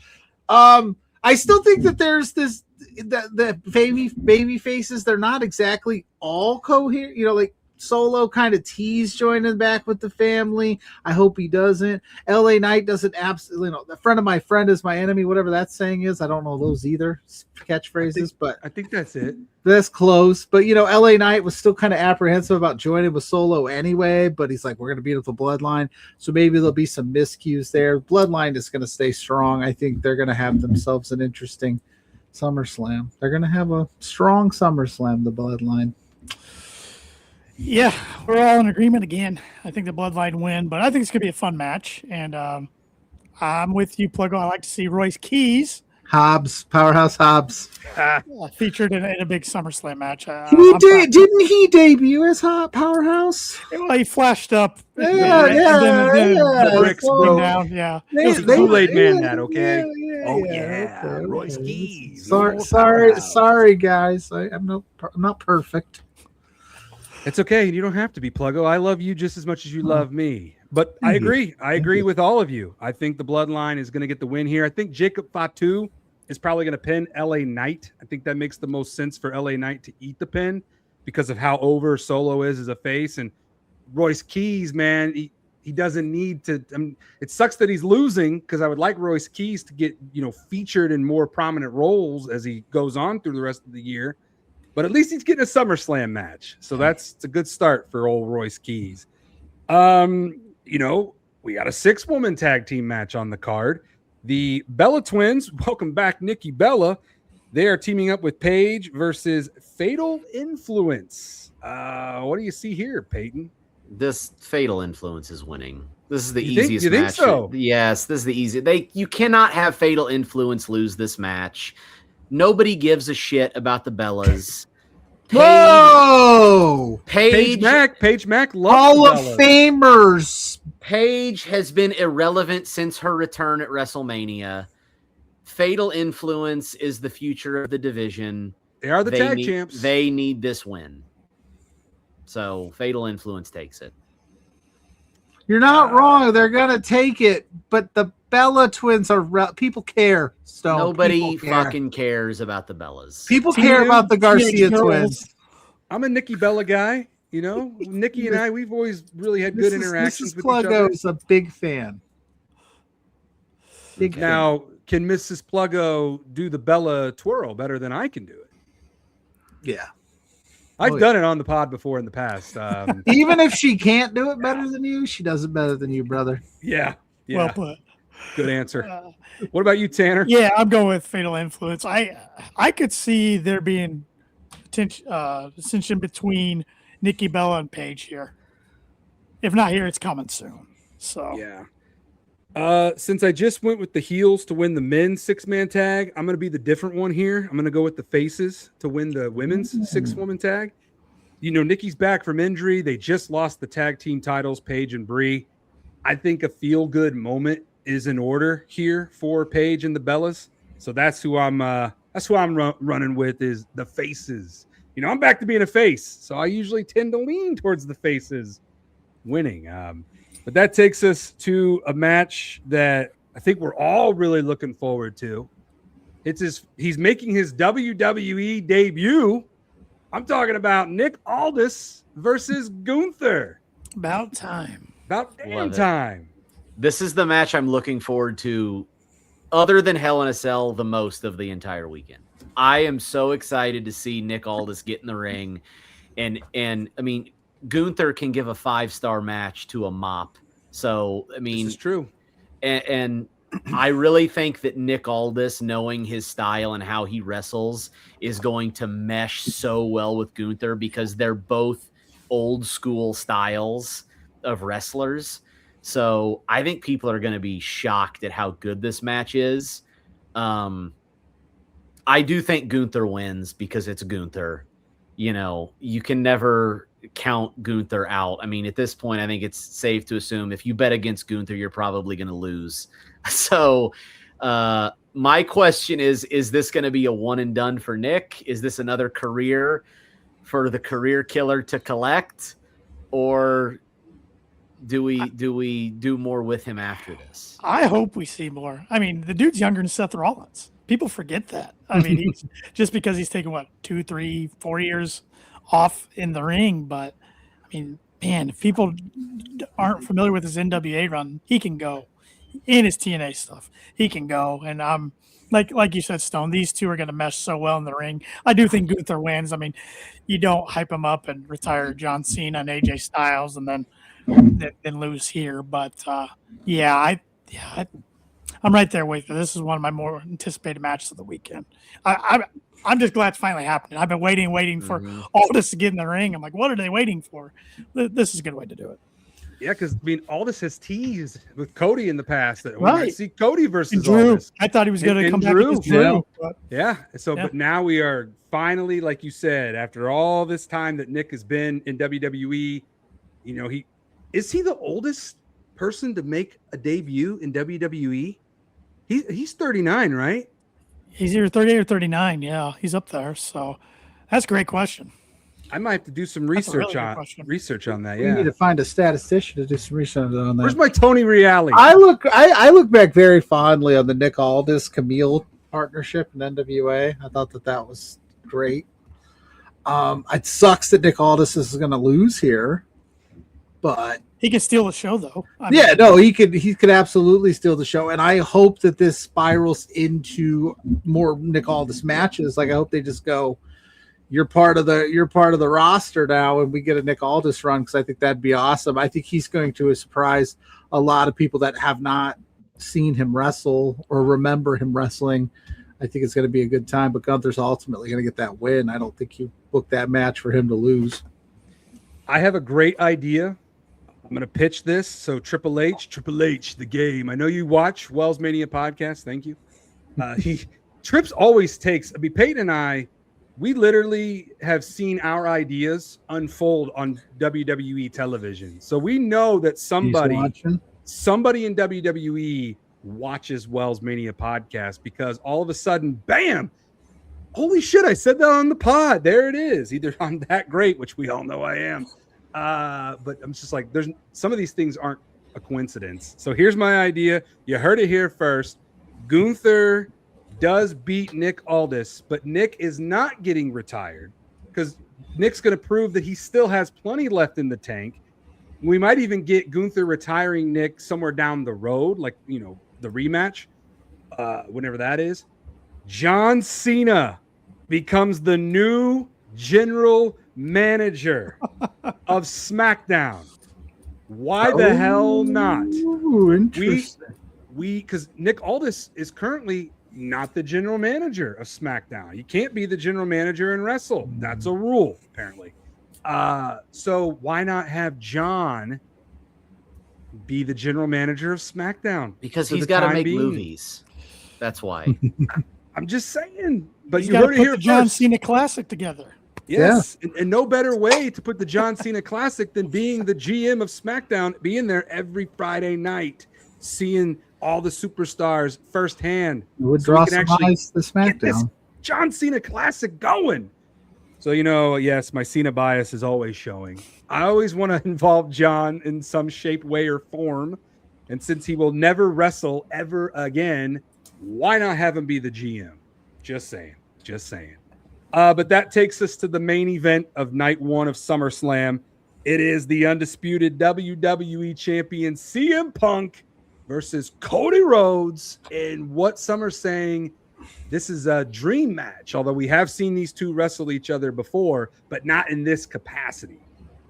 I still think that there's the baby faces. They're not exactly all coherent. Like Solo kind of teased joining back with the family. I hope he doesn't. LA Knight doesn't absolutely. The friend of my friend is my enemy. Whatever that saying is, I don't know those either catchphrases, but I think that's it. That's close. But LA Knight was still kind of apprehensive about joining with Solo anyway. But he's like, we're going to beat up the Bloodline, so maybe there'll be some miscues there. Bloodline is going to stay strong. I think they're going to have themselves an interesting SummerSlam. They're going to have a strong SummerSlam. The Bloodline. Yeah, we're all in agreement again. I think the Bloodline win, but I think it's going to be a fun match. And I'm with you, Pluggo. I like to see Royce Keys. Powerhouse Hobbs. Featured in a big SummerSlam match. Didn't he debut as Powerhouse? Well, he flashed up. The bricks broke down. Yeah. It was Kool-Aid Man that, okay? Okay. Royce Keys. Sorry, guys. I'm not perfect. It's okay. You don't have to be, Pluggo. I love you just as much as you love me. But I agree. I agree with all of you. I think the Bloodline is going to get the win here. I think Jacob Fatu is probably going to pin LA Knight. I think that makes the most sense for LA Knight to eat the pin because of how over Solo is as a face. And Royce Keys, man, he doesn't need to. It sucks that he's losing because I would like Royce Keys to get featured in more prominent roles as he goes on through the rest of the year. But at least he's getting a SummerSlam match. So it's a good start for old Royce Keys. We got a 6-woman tag team match on the card. The Bella Twins, welcome back, Nikki Bella. They are teaming up with Paige versus Fatal Influence. What do you see here, Peyton? This Fatal Influence is winning. This is the easiest you match. Think so? Yes, this is the easy. You cannot have Fatal Influence lose this match. Nobody gives a shit about the Bellas. Whoa! Paige Mack loves Hall of Famers. Paige has been irrelevant since her return at WrestleMania. Fatal Influence is the future of the division. They are the tag champs. They need this win. So Fatal Influence takes it. You're not wrong. They're going to take it. But the Bella Twins are people care. Stone. Nobody fucking cares about the Bellas. People care about the Garcia twins. I'm a Nikki Bella guy. Nikki and I, we've always really had good interactions with each other. Pluggo is a big fan. Now, can Mrs. Pluggo do the Bella twirl better than I can do it? Yeah. I've done it on the pod before in the past. Even if she can't do it better than you, she does it better than you, brother. Yeah. Well put. Good answer. What about you, Tanner? Yeah, I'm going with Fatal Influence. I could see there being tension between Nikki Bella and Paige here. If not here, it's coming soon. So yeah. Since I just went with the heels to win the men's 6-man tag, I'm going to be the different one here. I'm going to go with the faces to win the women's 6-woman tag. Nikki's back from injury. They just lost the tag team titles, Paige and Brie. I think a feel-good moment is in order here for Paige and the Bellas. So that's who I'm That's who I'm running with is the faces. I'm back to being a face, so I usually tend to lean towards the faces winning. But that takes us to a match that I think we're all really looking forward to. He's making his WWE debut. I'm talking about Nick Aldis versus Gunther. About time. About damn time. This is the match I'm looking forward to, other than Hell in a Cell, the most of the entire weekend. I am so excited to see Nick Aldis get in the ring. And I mean, Gunther can give a 5-star match to a mop. So, I mean, this is true. And I really think that Nick Aldis, knowing his style and how he wrestles, is going to mesh so well with Gunther because they're both old school styles of wrestlers. So I think people are going to be shocked at how good this match is. I do think Gunther wins because it's Gunther. You can never count Gunther out. I mean, at this point, I think it's safe to assume if you bet against Gunther, you're probably going to lose. So my question is this going to be a one and done for Nick? Is this another career for the career killer to collect? Or do we do more with him after this? I hope we see more. I mean, the dude's younger than Seth Rollins. People forget that. I mean, he's just because he's taken 2, 3, 4 years off in the ring. But I mean, man, if people aren't familiar with his NWA run, he can go. In his TNA stuff, he can go. And like you said, Stone, these two are going to mesh so well in the ring. I do think Gunther wins. I mean, you don't hype him up and retire John Cena and AJ Styles and then lose here. But I'm right there with you. This is one of my more anticipated matches of the weekend. I'm just glad it's finally happening. I've been waiting for all this to get in the ring. I'm like, what are they waiting for? This is a good way to do it. Yeah, because Aldis has teased with Cody in the past that we Right. might see Cody versus Drew. Aldis. I thought he was going to come Drew. back against Drew. Yeah. But now we are finally, like you said, after all this time that Nick has been in WWE, is he the oldest person to make a debut in WWE? He's 39, right? He's either 38 or 39. Yeah, he's up there. So that's a great question. I might have to do some research on that. Yeah, We need to find a statistician to do some research on that. Where's my Tony Reale? I look back very fondly on the Nick Aldis Camille partnership in NWA. I thought that was great. It sucks that Nick Aldis is going to lose here, but he can steal the show though. He could absolutely steal the show, and I hope that this spirals into more Nick Aldis matches. Like I hope they just go, you're part of the roster now, and we get a Nick Aldis run because I think that'd be awesome. I think he's going to surprise a lot of people that have not seen him wrestle or remember him wrestling. I think it's going to be a good time, but Gunther's ultimately going to get that win. I don't think you booked that match for him to lose. I have a great idea. I'm going to pitch this. So Triple H, the game. I know you watch WellsMania Podcast. Thank you. Trips always takes. Peyton and I, we literally have seen our ideas unfold on WWE television. So we know that somebody in WWE watches WellsMania Podcast because all of a sudden, bam, holy shit, I said that on the pod. There it is. Either I'm that great, which we all know I am. But I'm just like, there's some of these things aren't a coincidence. So here's my idea. You heard it here first. Gunther does beat Nick Aldis, but Nick is not getting retired because Nick's going to prove that he still has plenty left in the tank. We might even get Gunther retiring Nick somewhere down the road, like, the rematch, whenever that is. John Cena becomes the new general manager of SmackDown. Why the hell not? Interesting. Because Nick Aldis is currently not the general manager of SmackDown. You can't be the general manager and wrestle. That's a rule, apparently. So why not have John be the general manager of SmackDown? Because he's got to make movies. That's why. I'm just saying. But he's you heard it here first. John Cena Classic together. Yes, yeah. And no better way to put the John Cena Classic than being the GM of SmackDown, being there every Friday night, seeing all the superstars firsthand. It would draw some eyes to SmackDown. John Cena Classic going. So, yes, my Cena bias is always showing. I always want to involve John in some shape, way, or form. And since he will never wrestle ever again, why not have him be the GM? Just saying. But that takes us to the main event of night one of SummerSlam. It is the undisputed WWE champion CM Punk versus Cody Rhodes. And what some are saying, this is a dream match, although we have seen these two wrestle each other before, but not in this capacity.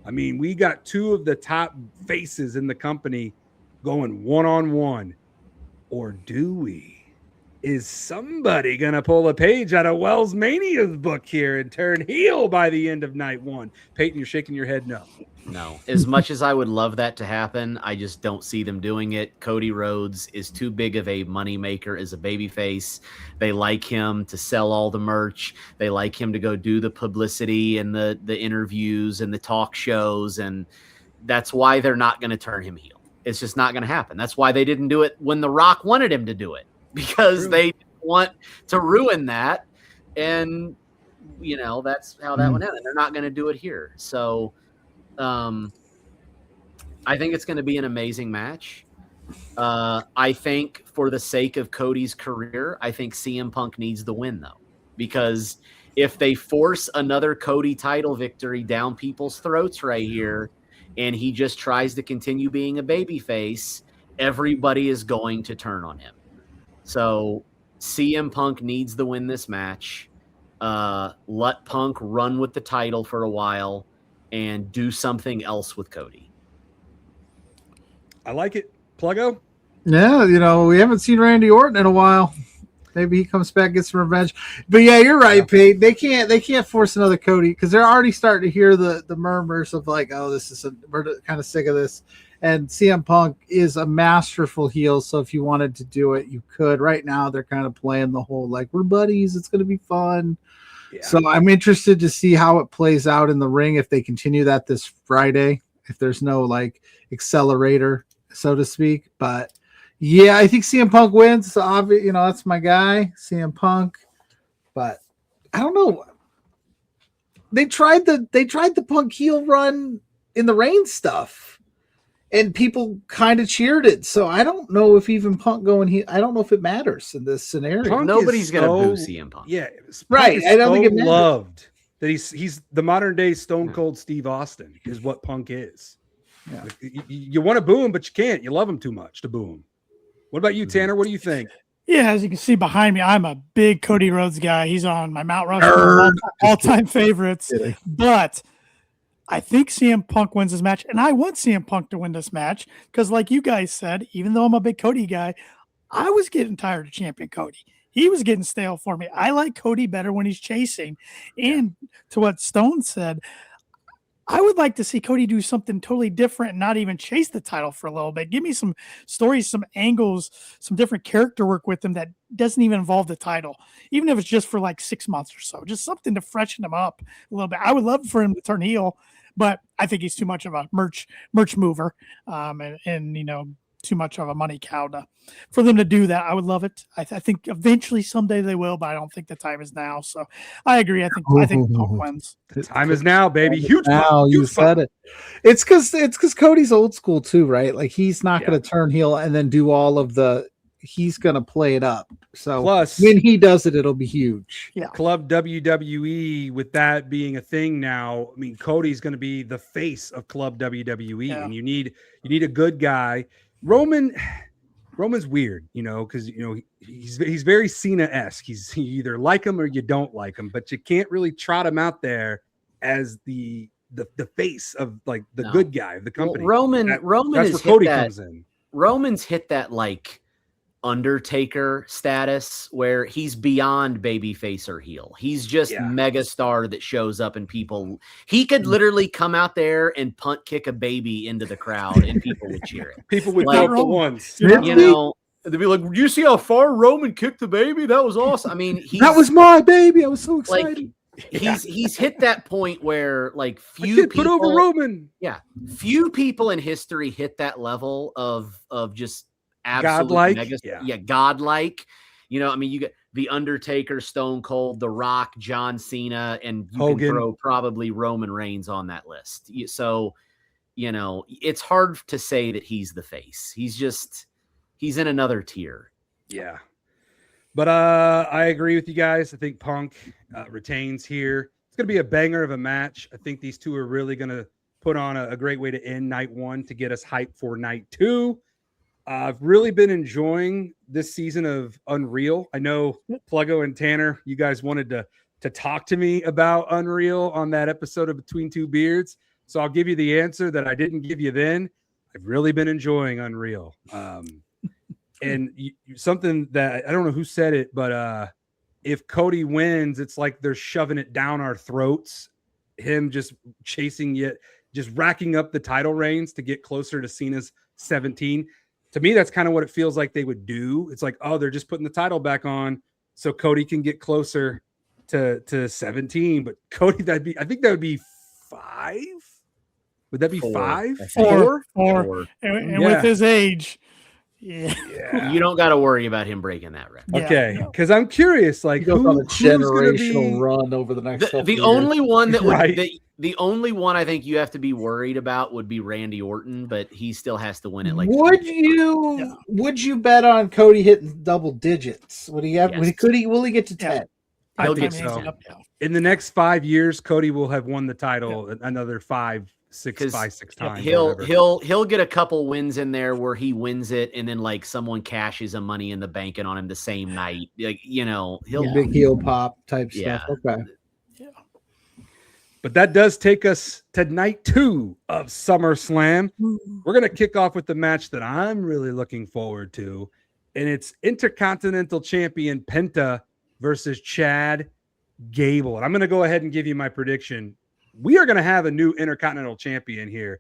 I mean, we got two of the top faces in the company going one-on-one. Or do we? Is somebody going to pull a page out of WellsMania's book here and turn heel by the end of night one? Peyton, you're shaking your head no. No. As much as I would love that to happen, I just don't see them doing it. Cody Rhodes is too big of a moneymaker as a babyface. They like him to sell all the merch. They like him to go do the publicity and the interviews and the talk shows, and that's why they're not going to turn him heel. It's just not going to happen. That's why they didn't do it when The Rock wanted him to do it, because they want to ruin that. And, that's how that went out. And they're not going to do it here. So I think it's going to be an amazing match. I think for the sake of Cody's career, I think CM Punk needs the win, though, because if they force another Cody title victory down people's throats right here, and he just tries to continue being a babyface, everybody is going to turn on him. So CM Punk needs to win this match. Let Punk run with the title for a while and do something else with Cody. I like it. Pluggo? Yeah, we haven't seen Randy Orton in a while. Maybe he comes back, gets some revenge. But yeah, you're right, Pete. They can't force another Cody, because they're already starting to hear the murmurs of like, oh, we're kind of sick of this. And CM Punk is a masterful heel, so if you wanted to do it, you could. Right now, they're kind of playing the whole like, we're buddies, it's going to be fun. Yeah. So I'm interested to see how it plays out in the ring if they continue that this Friday, if there's no like accelerator, so to speak. But yeah, I think CM Punk wins. So obviously, that's my guy, CM Punk. But I don't know. They tried the Punk heel run in the Reign stuff, and people kind of cheered it. So I don't know if even Punk going heel. I don't know if it matters in this scenario. Nobody's gonna boo CM Punk. Yeah, right. I don't think it matters. Loved that he's the modern day Stone Cold Steve Austin is what Punk is. Yeah. Like, you want to boo him, but you can't. You love him too much to boo him. What about you, Tanner? What do you think? Yeah, as you can see behind me, I'm a big Cody Rhodes guy. He's on my Mount Rushmore all-time favorites. But I think CM Punk wins this match, and I want CM Punk to win this match because, like you guys said, even though I'm a big Cody guy, I was getting tired of Champion Cody. He was getting stale for me. I like Cody better when he's chasing. And to what Stone said, I would like to see Cody do something totally different and not even chase the title for a little bit. Give me some stories, some angles, some different character work with him that doesn't even involve the title, even if it's just for like 6 months or so. Just something to freshen him up a little bit. I would love for him to turn heel, but I think he's too much of a merch mover, and too much of a money cow for them to do that. I would love it. I think eventually someday they will, but I don't think the time is now. So I agree. I think Punk wins. The time is now, baby. Huge. Now you said it. It's because Cody's old school too, right? Like he's not going to turn heel and then do all of the. He's going to play it up. So plus, when he does it, it'll be huge. Yeah. Club WWE, with that being a thing now, I mean, Cody's going to be the face of Club WWE, and you need a good guy. Roman's weird, because he's very Cena-esque. You either like him or you don't like him, but you can't really trot him out there as the face of like the good guy of the company. Well, that's where Cody comes in. Roman's hit that like Undertaker status where he's beyond babyface or heel. He's just mega star that shows up and he could literally come out there and punt kick a baby into the crowd and people would cheer it. People would go for once. They'd be like, you see how far Roman kicked the baby? That was awesome. I mean, that was my baby. I was so excited. He's hit that point where like few people put over Roman. Yeah. Few people in history hit that level of just absolute godlike. godlike. I mean, you get The Undertaker, Stone Cold, The Rock, John Cena, and you Hogan. can throw probably Roman Reigns on that list. So, it's hard to say that he's the face. He's in another tier. Yeah. But I agree with you guys. I think Punk retains here. It's going to be a banger of a match. I think these two are really going to put on a great way to end night one to get us hyped for night two. I've really been enjoying this season of Unreal. I know Pluggo and Tanner, you guys wanted to talk to me about Unreal on that episode of Between Two Beards. So I'll give you the answer that I didn't give you then. I've really been enjoying Unreal. And something that I don't know who said it, but if Cody wins, it's like they're shoving it down our throats. Him just chasing it, just racking up the title reigns to get closer to Cena's 17. To me, that's kind of what it feels like they would do. It's like, oh, they're just putting the title back on so Cody can get closer to 17. But Cody, I think that would be 5. Would that be 5? 4. And with his age. Yeah. You don't got to worry about him breaking that record. Okay, because I'm curious, like He goes on a generational run over the next. The only one that would the only one I think you have to be worried about would be Randy Orton, but he still has to win it. Like, would you bet on Cody hitting double digits? Would he have? Yes. Will he get to 10? I think so. In the next 5 years, Cody will have won the title another 6 times. He'll get a couple wins in there where he wins it, and then like someone cashes a Money in the Bank on him the same night. Like, he'll big heel pop type stuff. Okay. Yeah. But that does take us to night 2 of SummerSlam. We're going to kick off with the match that I'm really looking forward to, and it's Intercontinental Champion Penta versus Chad Gable. And I'm going to go ahead and give you my prediction. We are going to have a new Intercontinental Champion here.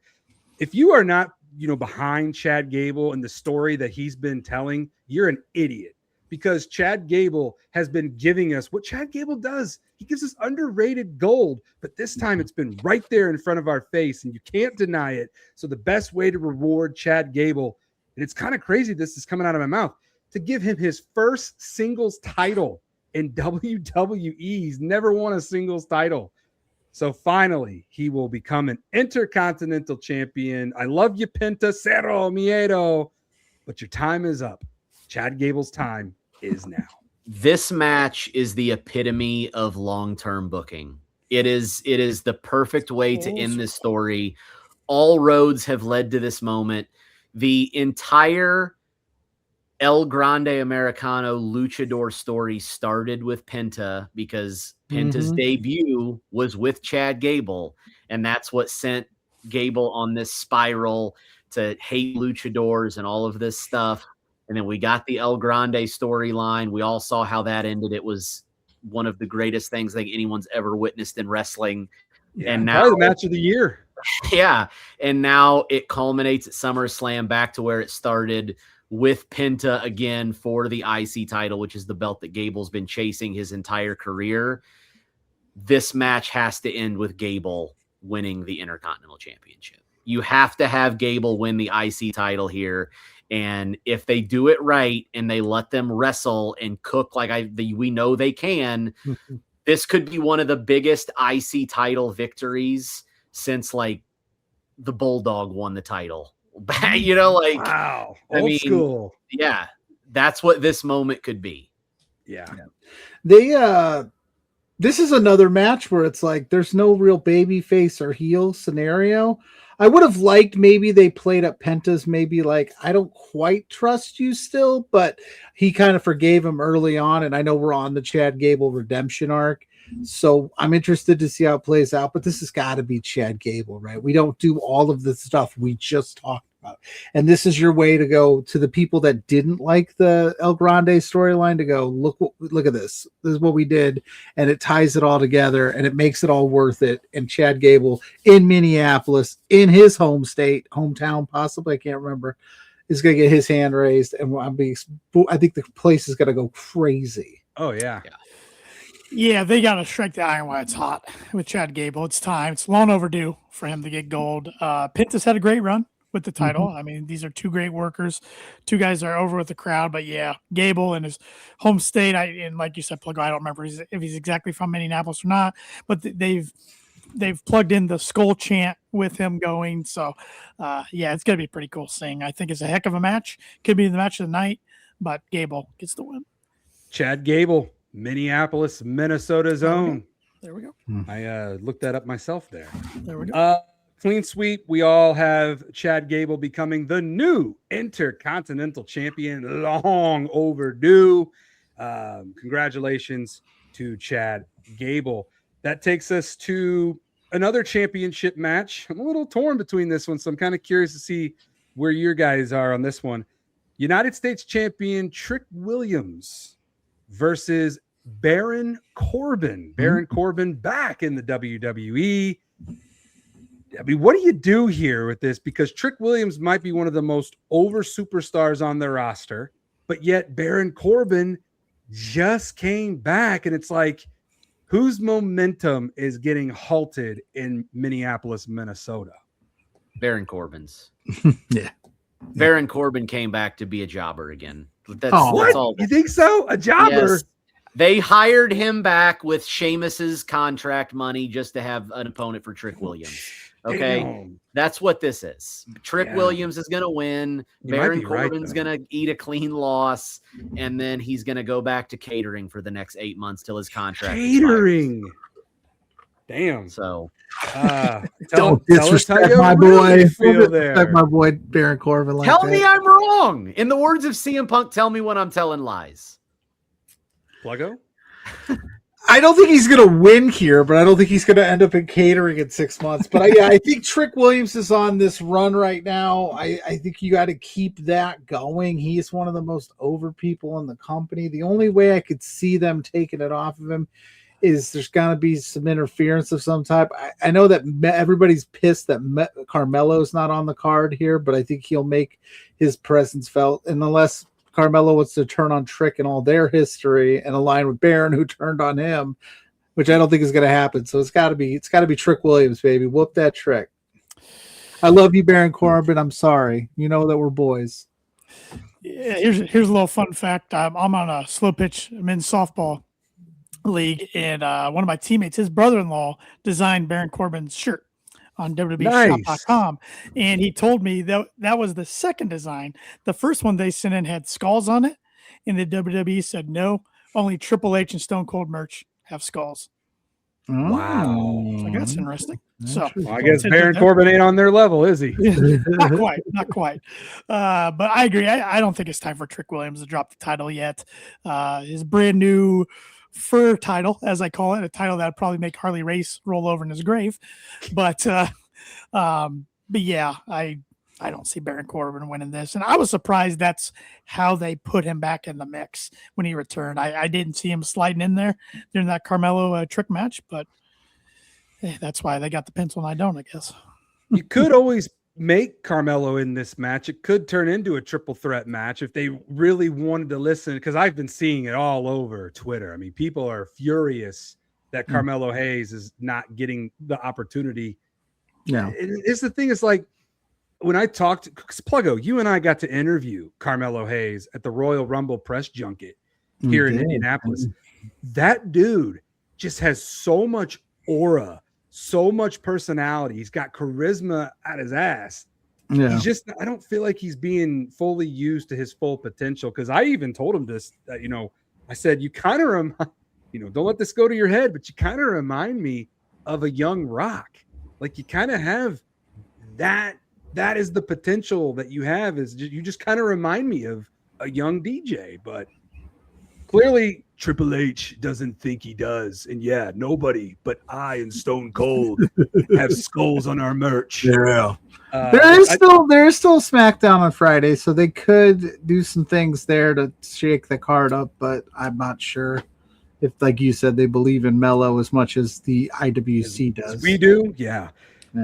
If you are not, behind Chad Gable and the story that he's been telling, you're an idiot, because Chad Gable has been giving us what Chad Gable does. He gives us underrated gold, but this time it's been right there in front of our face and you can't deny it. So the best way to reward Chad Gable, and it's kind of crazy this is coming out of my mouth, to give him his first singles title in WWE. He's never won a singles title. So finally, he will become an Intercontinental Champion. I love you, Penta, Cero Miedo, but your time is up. Chad Gable's time is now. This match is the epitome of long-term booking. It is the perfect way to end this story. All roads have led to this moment. The entire El Grande Americano luchador story started with Penta because Penta's debut was with Chad Gable, and that's what sent Gable on this spiral to hate luchadors and all of this stuff. And then we got the El Grande storyline. We all saw how that ended. It was one of the greatest things I think anyone's ever witnessed in wrestling. Yeah, and now the match of the year. Yeah. And now it culminates at SummerSlam back to where it started, with Penta again for the IC title, which is the belt that Gable's been chasing his entire career. This match has to end with Gable winning the Intercontinental Championship. You have to have Gable win the IC title here. And if they do it right and they let them wrestle and cook like we know they can, this could be one of the biggest IC title victories since like the Bulldog won the title. Wow, old school. Yeah, that's what this moment could be. Yeah. This is another match where it's like there's no real baby face or heel scenario. I would have liked maybe they played up Penta's maybe like, I don't quite trust you still, but he kind of forgave him early on. And I know we're on the Chad Gable redemption arc. So I'm interested to see how it plays out, but this has got to be Chad Gable, right? We don't do all of the stuff we just talked about. And this is your way to go to the people that didn't like the El Grande storyline to go, look at this. This is what we did. And it ties it all together and it makes it all worth it. And Chad Gable in Minneapolis, in his hometown, possibly, I can't remember, is going to get his hand raised. And I think the place is going to go crazy. Oh, yeah. Yeah, they got to strike the iron while it's hot with Chad Gable. It's time. It's long overdue for him to get gold. Penta's had a great run with the title. I mean, these are two great workers, two guys that are over with the crowd. But yeah, Gable in his home state. And like you said, Pluggo, I don't remember if he's exactly from Minneapolis or not, but they've plugged in the skull chant with him going. So yeah, it's gonna be pretty cool seeing. I think it's a heck of a match. Could be the match of the night, but Gable gets the win. Chad Gable, Minneapolis, Minnesota's own. There we go. I looked that up myself there. There we go. Clean sweep. We all have Chad Gable becoming the new Intercontinental Champion. Long overdue. Congratulations to Chad Gable. That takes us to another championship match. I'm a little torn between this one, so I'm kind of curious to see where your guys are on this one. United States Champion Trick Williams versus Baron Corbin. Baron Corbin back in the WWE. I mean, what do you do here with this? Because Trick Williams might be one of the most over superstars on their roster, but yet Baron Corbin just came back, and it's like, whose momentum is getting halted in Minneapolis, Minnesota? Baron Corbin's. Yeah. Baron Corbin came back to be a jobber again. That's What? all. You think so? A jobber? Yes. They hired him back with Sheamus's contract money just to have an opponent for Trick Williams. Okay, Damn. that's what this is. Trick Williams is going to win. Baron Corbin's going to eat a clean loss, and then he's going to go back to catering for the next 8 months till his contract Catering. Damn. So Don't disrespect my boy. Disrespect my boy Baron Corbin. Like tell me I'm wrong. In the words of CM Punk, tell me when I'm telling lies. Pluggo? I don't think he's going to win here, but I don't think he's going to end up in catering in 6 months. But I think Trick Williams is on this run right now. I think you got to keep that going. He is one of the most over people in the company. The only way I could see them taking it off of him is there's got to be some interference of some type. I know that everybody's pissed that Carmelo's not on the card here, but I think he'll make his presence felt. And unless Carmelo wants to turn on Trick and all their history and align with Baron, who turned on him, which I don't think is going to happen. So it's got to be Trick Williams, baby. Whoop that Trick. I love you, Baron Corbin. I'm sorry. You know that we're boys. Yeah, here's a little fun fact. I'm on a slow pitch men's softball league, and one of my teammates, his brother-in-law, designed Baron Corbin's shirt on WWEshop.com. And he told me that was the second design. The first one they sent in had skulls on it, and the WWE said no, only Triple H and Stone Cold merch have skulls. Wow. So that's interesting. So I guess Baron Corbin ain't on their level, is he? Not quite. But I agree. I don't think it's time for Trick Williams to drop the title yet. His brand new fur title, as I call it, a title that would probably make Harley Race roll over in his grave. But yeah, I don't see Baron Corbin winning this. And I was surprised that's how they put him back in the mix when he returned. I didn't see him sliding in there during that Carmelo Trick match, but that's why they got the pencil and I don't, I guess. You could always make Carmelo in this match. It could turn into a triple threat match if they really wanted to listen, because I've been seeing it all over Twitter. I mean, people are furious that Carmelo Hayes is not getting the opportunity. Yeah. It's the thing is, like, when I talked, because Pluggo, you and I got to interview Carmelo Hayes at the Royal Rumble press junket here in Indianapolis. That dude just has so much aura, so much personality. He's got charisma at his ass. Yeah. He's just, I don't feel like he's being fully used to his full potential. Because I even told him this, I said, you kind of remind, don't let this go to your head, but you kind of remind me of a young Rock. Like, you kind of have that. That is the potential that you have. Is you just kind of remind me of a young DJ, but clearly Triple H doesn't think he does. And yeah, nobody but I and Stone Cold have skulls on our merch. Yeah. There is still SmackDown on Friday, so they could do some things there to shake the card up, but I'm not sure if, like you said, they believe in Mello as much as the IWC does. We do, yeah.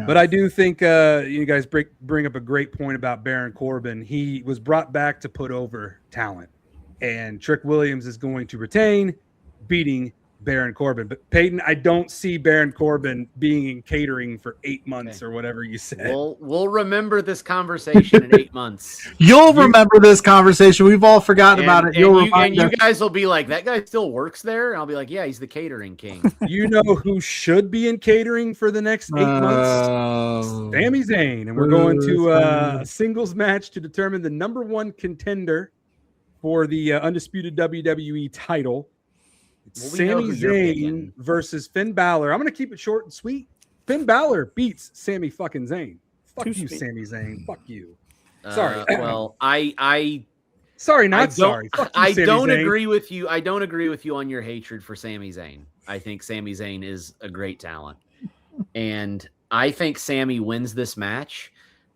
But I do think you guys bring up a great point about Baron Corbin. He was brought back to put over talent, and Trick Williams is going to retain, beating Baron Corbin. But Peyton, I don't see Baron Corbin being in catering for 8 months or whatever you said. We'll remember this conversation in 8 months. You'll remember this conversation. We've all forgotten about it. And you guys will be like, that guy still works there? And I'll be like, yeah, he's the catering king. You know who should be in catering for the next 8 months? Sami Zayn. And we're going to a singles match to determine the number one contender for the undisputed WWE title. Sami Zayn versus Finn Balor. I'm going to keep it short and sweet. Finn Balor beats Sami fucking Zayn. Fuck you, Sami Zayn. Fuck you. Sorry. Well, sorry, not sorry. Fuck you, I Sami don't Zayn. agree with you. I don't agree with you on your hatred for Sami Zayn. I think Sami Zayn is a great talent. And I think Sami wins this match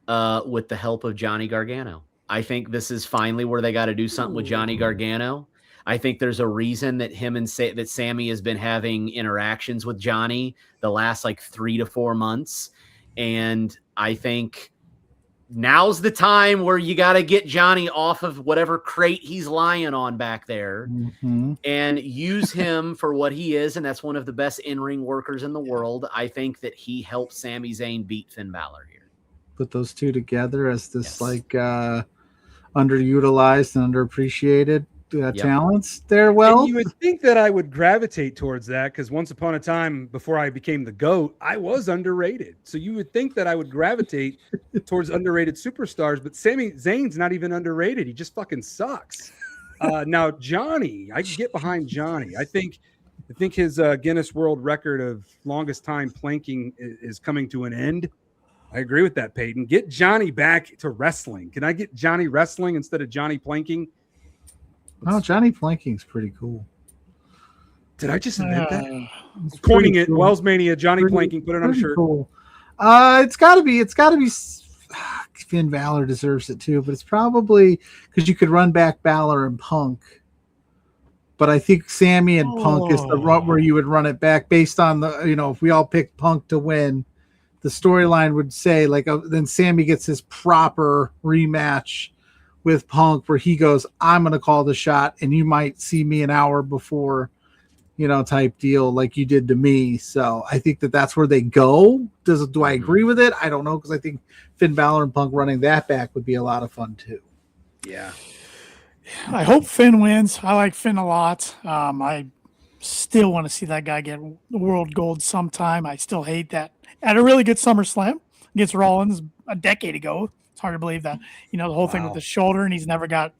with the help of Johnny Gargano. I think this is finally where they got to do something with Johnny Gargano. I think there's a reason that that Sami has been having interactions with Johnny the last like 3 to 4 months. And I think now's the time where you got to get Johnny off of whatever crate he's lying on back there and use him for what he is. And that's one of the best in-ring workers in the world. I think that he helped Sami Zayn beat Finn Balor here. Put those two together as this underutilized and underappreciated talents there. Well, and you would think that I would gravitate towards that because once upon a time, before I became the GOAT, I was underrated. So you would think that I would gravitate towards underrated superstars, but Sami Zayn's not even underrated. He just fucking sucks. Now Johnny, I can get behind Johnny. I think his Guinness World Record of longest time planking is coming to an end. I agree with that, Peyton. Get Johnny back to wrestling. Can I get Johnny wrestling instead of Johnny planking? Oh, Johnny Planking's pretty cool. Did I just invent that? Coining it, cool. WellsMania, Johnny Planking, put it on a shirt. Cool. It's gotta be Finn Balor deserves it too, but it's probably because you could run back Balor and Punk. But I think Sami and Punk is the run where you would run it back based on the, if we all pick Punk to win, the storyline would say then Sami gets his proper rematch with Punk where he goes, I'm going to call the shot and you might see me an hour before, type deal like you did to me. So I think that's where they go. Do I agree with it? I don't know. Cause I think Finn Balor and Punk running that back would be a lot of fun too. Yeah. I hope Finn wins. I like Finn a lot. I still want to see that guy get world gold sometime. I still hate that. At a really good SummerSlam against Rollins a decade ago. It's hard to believe that, the whole thing with the shoulder, and he's never got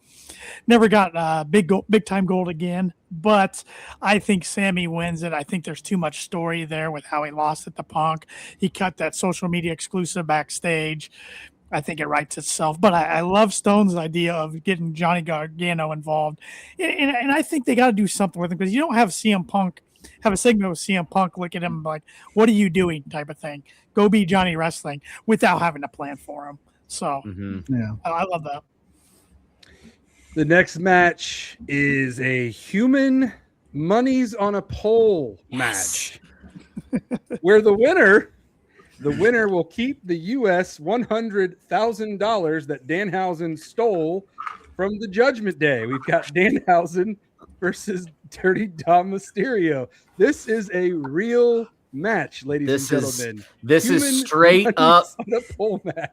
big time gold again. But I think Sami wins it. I think there's too much story there with how he lost at the Punk. He cut that social media exclusive backstage. I think it writes itself. But I love Stone's idea of getting Johnny Gargano involved, and I think they got to do something with him because you don't have CM Punk have a segment with CM Punk look at him like, "What are you doing?" type of thing. Go be Johnny Wrestling without having to plan for him. So, I love that. The next match is a human monies on a pole match where the winner will keep the U.S. $100,000 that Danhausen stole from the Judgment Day. We've got Danhausen versus Dirty Dom Mysterio. This is a real match, ladies and gentlemen. This is straight up.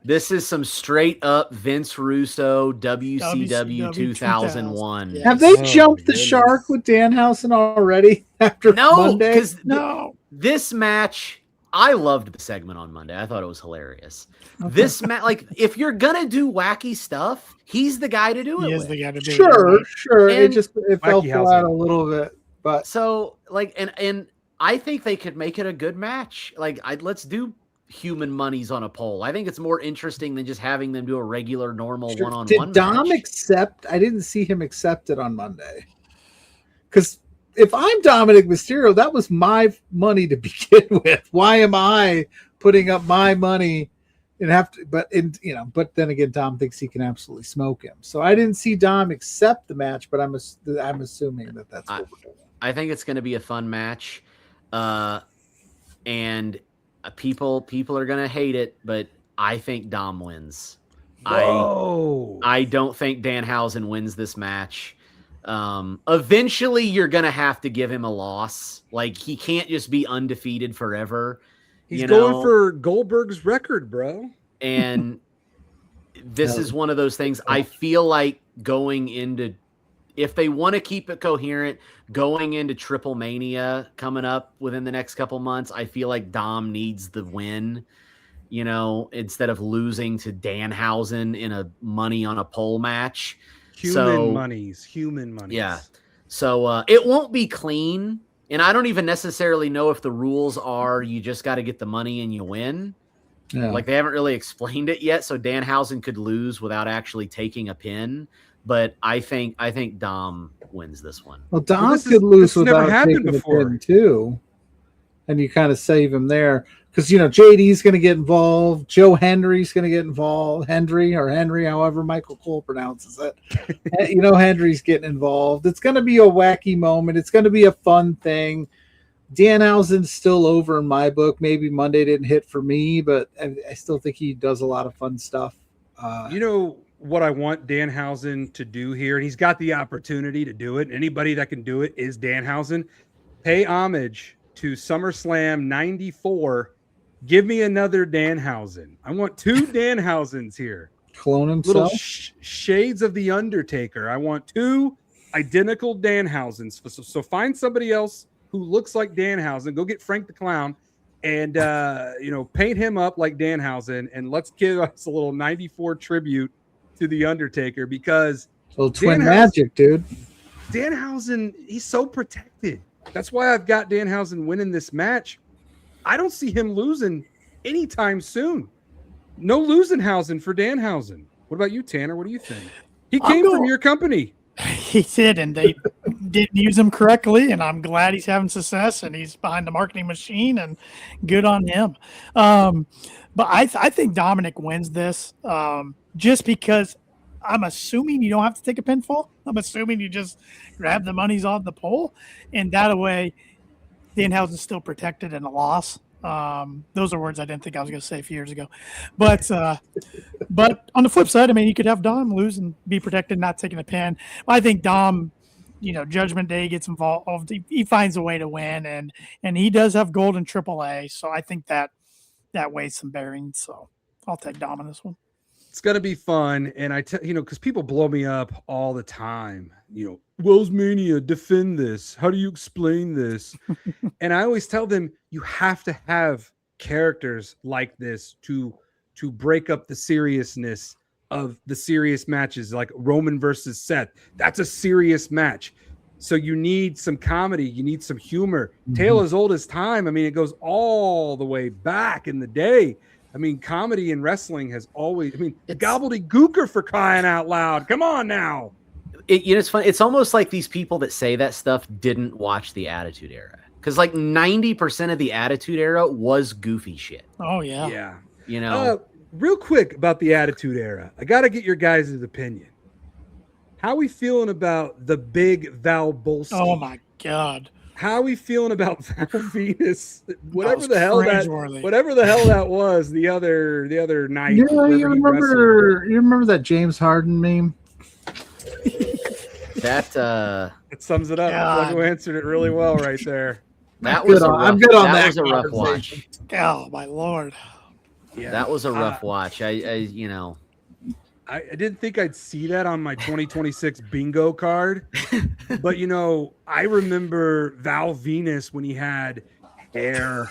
This is some straight up Vince Russo WCW 2001. Yes. Have they jumped the shark with Danhausen already after Monday? No. This match, I loved the segment on Monday. I thought it was hilarious. Okay. This match, if you're gonna do wacky stuff, he's the guy to do it. He is the guy to do it. Sure. And it fell flat a little bit, but so and I think they could make it a good match. Let's do human monies on a pole. I think it's more interesting than just having them do a regular, normal one-on-one. Did Dom accept? I didn't see him accept it on Monday. Because if I'm Dominic Mysterio, that was my money to begin with. Why am I putting up my money and have to? But then again, Dom thinks he can absolutely smoke him. So I didn't see Dom accept the match, but I'm assuming that's what we're doing. I think it's going to be a fun match. And people are gonna hate it, but I think Dom wins. Whoa. I don't think Danhausen wins this match. Eventually, you're gonna have to give him a loss. Like he can't just be undefeated forever. He's going for Goldberg's record, bro. And this is one of those things. I feel like going into, if they want to keep it coherent, going into Triple Mania coming up within the next couple months, I feel like Dom needs the win. Instead of losing to Danhausen in a money on a pole match. Human monies. Yeah. So it won't be clean. And I don't even necessarily know if the rules are you just got to get the money and you win. Yeah. Like they haven't really explained it yet. So Danhausen could lose without actually taking a pin. But I think Dom wins this one. Well, Dom could lose without taking a pin too. And you kind of save him there. Because, JD's going to get involved. Joe Hendry's going to get involved. Henry, however Michael Cole pronounces it. Hendry's getting involved. It's going to be a wacky moment. It's going to be a fun thing. Danhausen's still over in my book. Maybe Monday didn't hit for me, but I still think he does a lot of fun stuff. What I want Danhausen to do here, and he's got the opportunity to do it. Anybody that can do it is Danhausen. Pay homage to SummerSlam 94. Give me another Danhausen. I want 2 Danhausens here. Clone himself. Little shades of the Undertaker. I want 2 identical Danhausens. So find somebody else who looks like Danhausen. Go get Frank the Clown and paint him up like Danhausen, and let's give us a little 94 tribute to the Undertaker, because little twin magic, dude. Danhausen, he's so protected. That's why I've got Danhausen winning this match. I don't see him losing anytime soon. No losing Hausen for Danhausen. What about you, Tanner? What do you think? He came from your company. He did, and they didn't use him correctly, and I'm glad he's having success, and he's behind the marketing machine, and good on him. But I think Dominic wins this just because I'm assuming you don't have to take a pinfall. I'm assuming you just grab the monies off the pole, and that way Danhausen's still protected in a loss. Those are words I didn't think I was going to say a few years ago. But on the flip side, you could have Dom lose and be protected, not taking a pin. I think Dom, Judgment Day gets involved. He finds a way to win, and he does have gold in AAA. So I think that weighs some bearings. So I'll take Dom in this one. It's going to be fun. And because people blow me up all the time, WellsMania, defend this. How do you explain this? And I always tell them, you have to have characters like this to break up the seriousness of the serious matches, like Roman versus Seth. That's a serious match. So you need some comedy. You need some humor. Tale as old as time. It goes all the way back in the day. Comedy in wrestling has always, gobbledygooker, for crying out loud. Come on now. It's funny. It's almost like these people that say that stuff didn't watch the Attitude Era. Because 90% of the Attitude Era was goofy shit. Oh, yeah. Yeah. Real quick about the Attitude Era. I got to get your guys' opinion. How are we feeling about the big Val Bolsky? Oh, my God. How are we feeling about Val Venus? Whatever the hell that was the other night. Yeah, you remember that James Harden meme? That sums it up. Pluggo answered it really well right there. That was I'm good on that. That was a rough watch. Oh my Lord. Yeah, that was a rough watch. I didn't think I'd see that on my 2026 bingo card, but I remember Val Venus when he had hair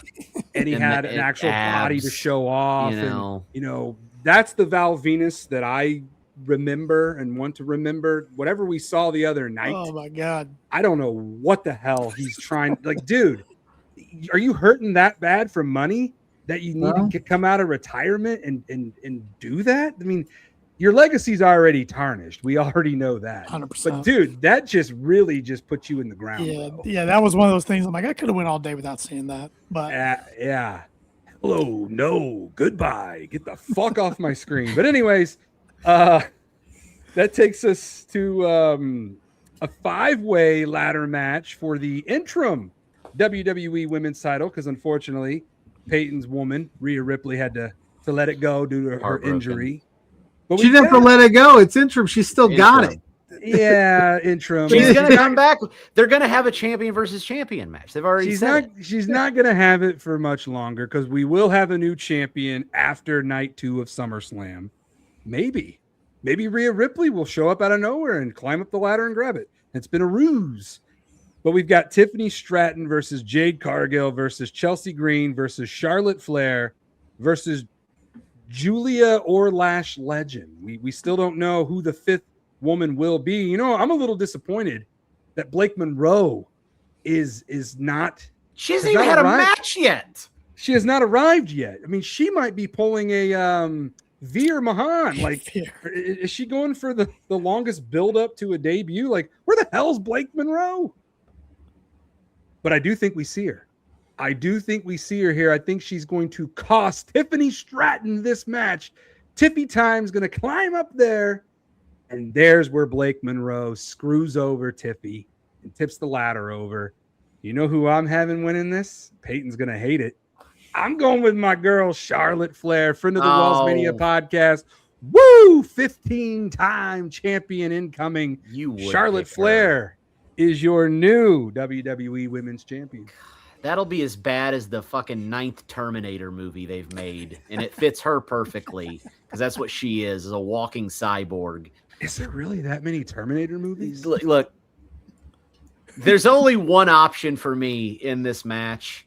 and he had an actual body to show off. And that's the Val Venus that I remember and want to remember. Whatever we saw the other night. Oh my God. I don't know what the hell he's trying. Dude, are you hurting that bad for money that you need to come out of retirement and do that? Your legacy's already tarnished. We already know that. 100%. But dude, that just really puts you in the ground. Yeah, that was one of those things. I'm like, I could have went all day without seeing that. But yeah. Hello, no, goodbye. Get the fuck off my screen. But anyways, that takes us to a 5-way ladder match for the interim WWE Women's title, because unfortunately, Peyton's woman, Rhea Ripley, had to let it go due to her injury. But she didn't have to let it go. It's interim. She still got it. Yeah, interim. She's gonna come back. They're gonna have a champion versus champion match. They've already She's not gonna have it for much longer because we will have a new champion after night 2 of SummerSlam. Maybe Rhea Ripley will show up out of nowhere and climb up the ladder and grab it. It's been a ruse. But we've got Tiffany Stratton versus Jade Cargill versus Chelsea Green versus Charlotte Flair versus Julia or Lash Legend. We still don't know who the 5th woman will be. You know, I'm a little disappointed that Blake Monroe is not. She hasn't even had a match yet. She has not arrived yet. I mean, she might be pulling a Veer Mahan. Like, is she going for the longest build up to a debut? Like, where the hell's Blake Monroe? But I do think we see her. I do think we see her here. I think she's going to cost Tiffany Stratton this match. Tiffy Time's going to climb up there. And there's where Blake Monroe screws over Tiffy and tips the ladder over. You know who I'm having winning this? Peyton's going to hate it. I'm going with my girl, Charlotte Flair, friend of the WellsMania podcast. Woo! 15-time champion incoming. Charlotte Flair is your new WWE Women's Champion. That'll be as bad as the fucking 9th Terminator movie they've made. And it fits her perfectly because that's what she is a walking cyborg. Is there really that many Terminator movies? Look, there's only one option for me in this match,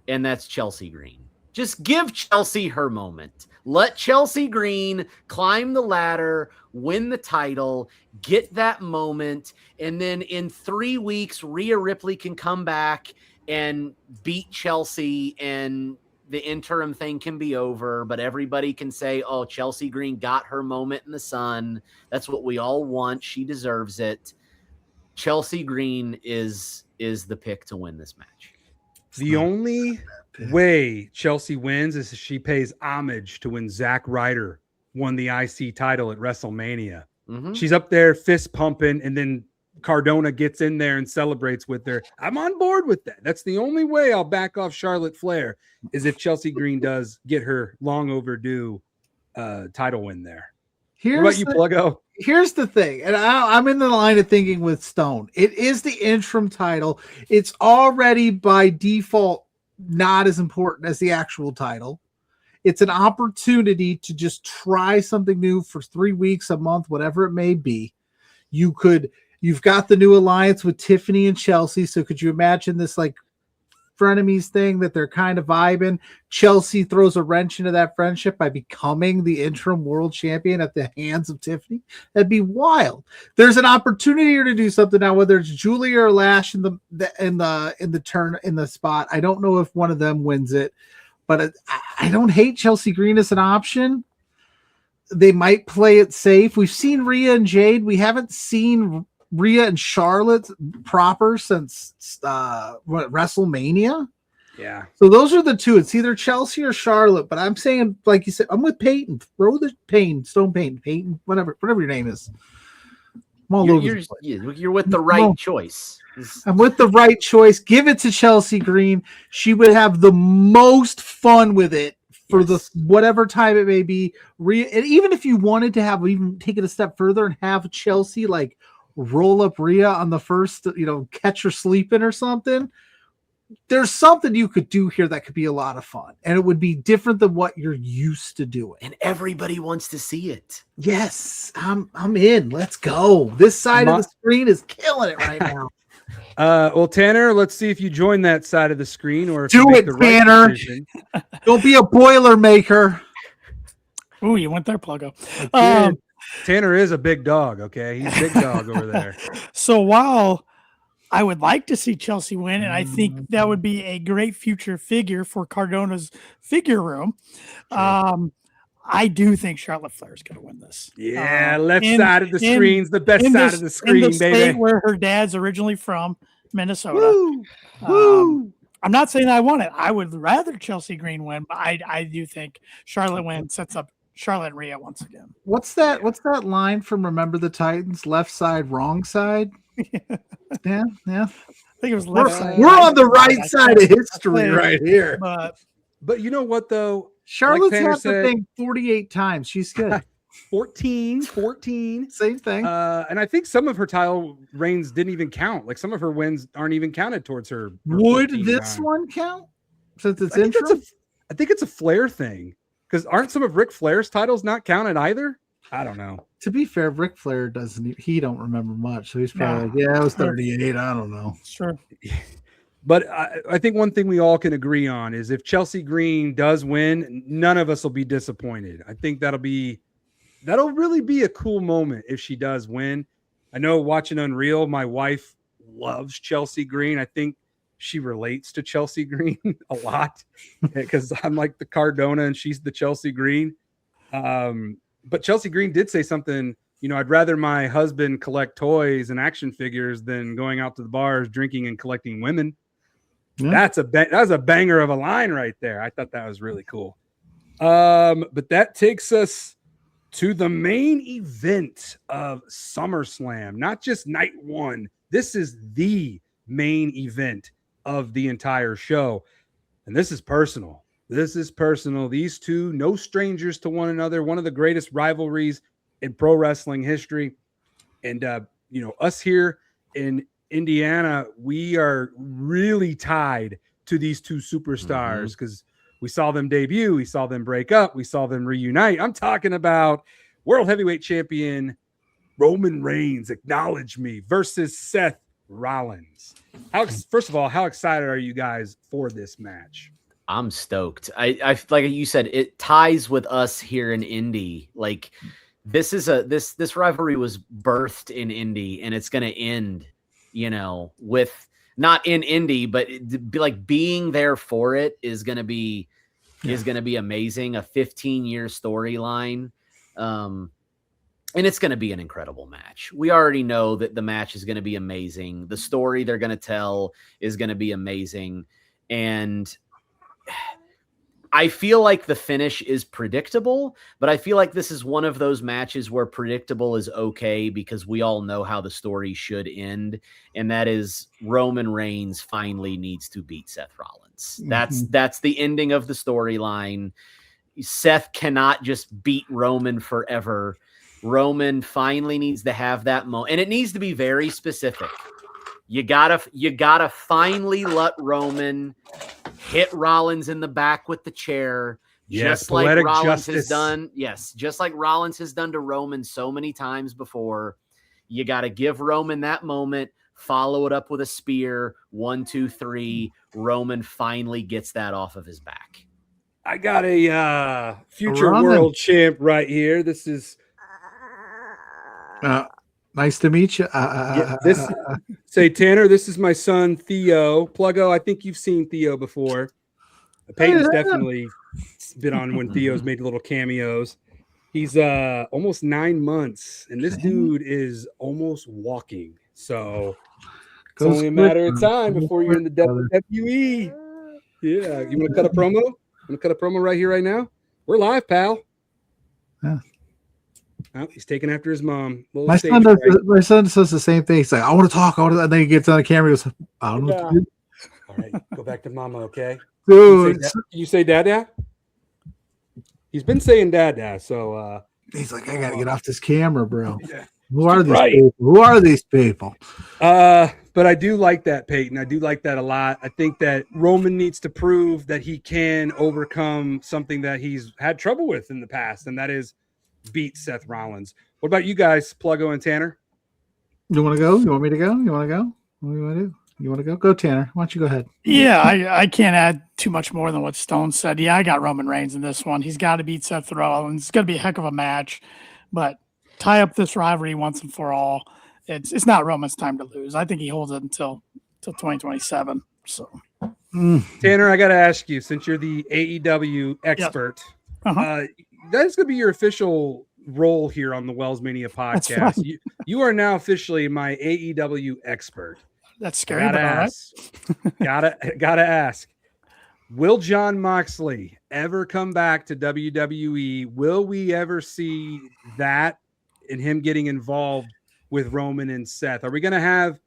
and that's Chelsea Green. Just give Chelsea her moment. Let Chelsea Green climb the ladder, win the title, get that moment, and then in 3 weeks, Rhea Ripley can come back and beat Chelsea, and the interim thing can be over, but everybody can say, oh, Chelsea Green got her moment in the sun. That's what we all want. She deserves it. Chelsea Green is the pick to win this match. The only way Chelsea wins is if she pays homage to when Zack Ryder won the IC title at WrestleMania. Mm-hmm. She's up there fist pumping, and then Cardona gets in there and celebrates with her. I'm on board with that. That's the only way I'll back off Charlotte Flair is if Chelsea Green does get her long overdue title win there. What about you, Pluggo? Here's the thing, and I'm in the line of thinking with Stone. It is the interim title. It's already by default not as important as the actual title. It's an opportunity to just try something new for 3 weeks, a month, whatever it may be. You've got the new alliance with Tiffany and Chelsea. So could you imagine this like frenemies thing that they're kind of vibing? Chelsea throws a wrench into that friendship by becoming the interim world champion at the hands of Tiffany. That'd be wild. There's an opportunity here to do something now, whether it's Julia or Lash in the spot. I don't know if one of them wins it, but I don't hate Chelsea Green as an option. They might play it safe. We've seen Rhea and Jade. We haven't seen Rhea and Charlotte proper since WrestleMania. Yeah. So those are the two. It's either Chelsea or Charlotte, but I'm saying, like you said, I'm with Peyton. Throw the Stone Payne, whatever your name is. You're with the right choice. I'm with the right choice. Give it to Chelsea Green. She would have the most fun with it for the whatever time it may be. And even if you wanted to even take it a step further and have Chelsea like roll up Rhea on the first, catch her sleeping or something. There's something you could do here that could be a lot of fun, and it would be different than what you're used to doing. And everybody wants to see it. Yes, I'm in. Let's go. This side of the screen is killing it right now. Well, Tanner, let's see if you join that side of the screen or if do it, Tanner. Right Don't be a Boilermaker. Ooh, you went there, Pluggo. Tanner is a big dog, okay? He's a big dog over there. So while I would like to see Chelsea win, and I think that would be a great future figure for Cardona's figure room, sure. I do think Charlotte Flair is going to win this. Yeah, left side of the screen's the best side of the screen, in the baby. State where her dad's originally from, Minnesota. Woo! I'm not saying I want it. I would rather Chelsea Green win, but I do think Charlotte wins, sets up Charlotte and Rhea once again. What's that line from Remember the Titans? Left side, wrong side? Yeah. I think it was left side. We're on the right side of history right here. But you know what, though? Charlotte's had the thing 48 times. She's good. 14. Same thing. And I think some of her title reigns didn't even count. Like some of her wins aren't even counted towards her. Would this one count since it's interim? I think it's a Flair thing because aren't some of Ric Flair's titles not counted either? I don't know. To be fair, Ric Flair he don't remember much, so he's probably like, yeah, it was 38. I don't know. Sure. But I think one thing we all can agree on is if Chelsea Green does win, none of us will be disappointed. I think that'll really be a cool moment if she does win. I know watching Unreal, my wife loves Chelsea Green. I think she relates to Chelsea Green a lot because I'm like the Cardona and she's the Chelsea Green. But Chelsea Green did say something, I'd rather my husband collect toys and action figures than going out to the bars, drinking and collecting women. Yeah. That was a banger of a line right there. I thought that was really cool. But that takes us to the main event of SummerSlam, not just night one. This is the main event of the entire show. And this is personal. These two, no strangers to one another, one of the greatest rivalries in pro wrestling history. And, us here in Indiana, we are really tied to these two superstars because we saw them debut, we saw them break up, we saw them reunite. I'm talking about World Heavyweight Champion Roman Reigns, acknowledge me, versus Seth Rollins. First of all, how excited are you guys for this match? I'm stoked. I like you said, it ties with us here in Indy. Like this rivalry was birthed in Indy, and it's going to end, with not in Indy, but being there for it is going to be amazing. A 15-year storyline. And it's going to be an incredible match. We already know that the match is going to be amazing. The story they're going to tell is going to be amazing. And I feel like the finish is predictable, but I feel like this is one of those matches where predictable is okay because we all know how the story should end. And that is Roman Reigns finally needs to beat Seth Rollins. That's the ending of the storyline. Seth cannot just beat Roman forever. Roman finally needs to have that moment, and it needs to be very specific. You gotta finally let Roman hit Rollins in the back with the chair, just like Rollins has done. Yes, just like Rollins has done to Roman so many times before. You got to give Roman that moment. Follow it up with a spear. 1, 2, 3. Roman finally gets that off of his back. I got a future world champ right here. This is nice to meet you. Say, Tanner, this is my son, Theo. Pluggo, I think you've seen Theo before. Peyton's definitely been on when Theo's made little cameos. He's almost 9 months, and this dude is almost walking. So it's only a matter of time before you're in the WWE. Yeah. You want to cut a promo? Right here, right now? We're live, pal. Yeah. Oh, he's taking after his mom. My son says the same thing. He's like, I want to talk. And then he gets on the camera. He goes, I don't know. All right, go back to mama, okay? Dude. Can you say dada? He's been saying dada, so he's like, I gotta get off this camera, bro. Yeah. Who are these people? But I do like that, Peyton. I do like that a lot. I think that Roman needs to prove that he can overcome something that he's had trouble with in the past, and that is beat Seth Rollins. What about you guys, Pluggo and Tanner? You want to go? You want me to go? You want to go? What do you want to do? You want to go? Go, Tanner. Why don't you go ahead? Yeah, I can't add too much more than what Stone said. Yeah, I got Roman Reigns in this one. He's got to beat Seth Rollins. It's going to be a heck of a match, but tie up this rivalry once and for all. It's not Roman's time to lose. I think he holds it until 2027. So, Tanner, I got to ask you, since you're the AEW expert, that is going to be your official role here on the WellsMania podcast. You are now officially my AEW expert. That's scary. Gotta ask. Will Jon Moxley ever come back to WWE? Will we ever see that in him getting involved with Roman and Seth? Are we going to have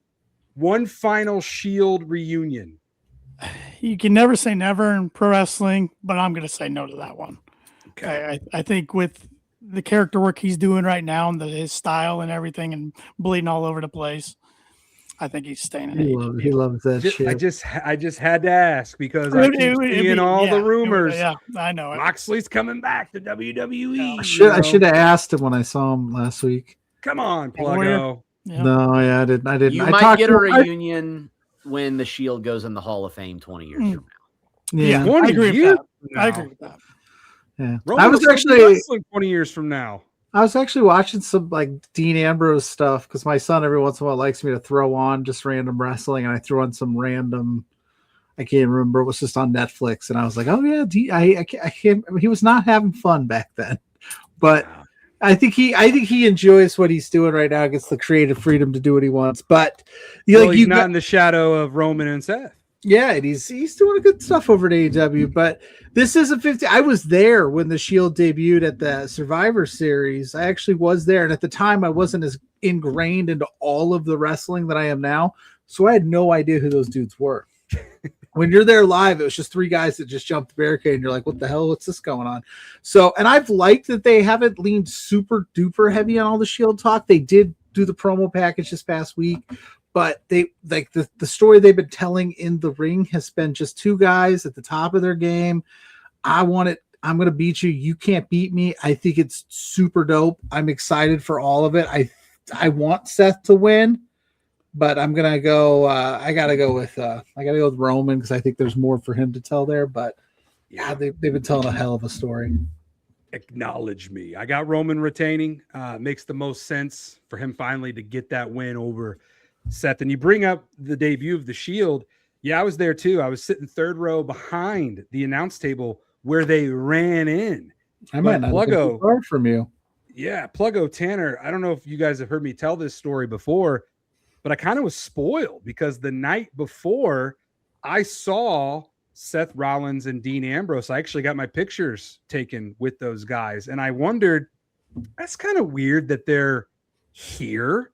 one final Shield reunion? You can never say never in pro wrestling, but I'm going to say no to that one. Okay. I think with the character work he's doing right now and his style and everything and bleeding all over the place. I think he's staying in AEW. He loves that shit. I just had to ask because I keep seeing all the rumors. Yeah, I know it. Moxley's coming back to WWE. I should have asked him when I saw him last week. Come on, Pluggo. Yeah. No, yeah, I didn't. You might get a reunion when the Shield goes in the Hall of Fame 20 years from now. Yeah, I agree with that. I agree with that. Yeah, Roman I was actually wrestling 20 years from now. I was actually watching some like Dean Ambrose stuff because my son every once in a while likes me to throw on just random wrestling, and I threw on some random. I can't remember. It was just on Netflix, and I was like, "Oh yeah, I can't." He was not having fun back then, but I think he enjoys what he's doing right now. Gets the creative freedom to do what he wants, but he's not in the shadow of Roman and Seth. Yeah, and he's doing good stuff over at AEW, but this is a 50. I was there when the Shield debuted at the Survivor Series. I actually was there, and at the time I wasn't as ingrained into all of the wrestling that I am now, so I had no idea who those dudes were. When you're there live, it was just three guys that just jumped the barricade, and you're like, what the hell? What's this going on? So, and I've liked that they haven't leaned super duper heavy on all the Shield talk. They did do the promo package this past week, but they like the story they've been telling in the ring has been just two guys at the top of their game. I want it. I'm going to beat you. You can't beat me. I think it's super dope. I'm excited for all of it. I want Seth to win, but I'm going to go. I got to go with Roman because I think there's more for him to tell there. But yeah, they've been telling a hell of a story. Acknowledge me. I got Roman retaining. Makes the most sense for him finally to get that win over Seth. And you bring up the debut of the Shield. Yeah, I was there too. I was sitting third row behind the announce table where they ran in. I might not have been far from you. Yeah, Pluggo, Tanner. I don't know if you guys have heard me tell this story before, but I kind of was spoiled because the night before I saw Seth Rollins and Dean Ambrose. I actually got my pictures taken with those guys. And I wondered, that's kind of weird that they're here.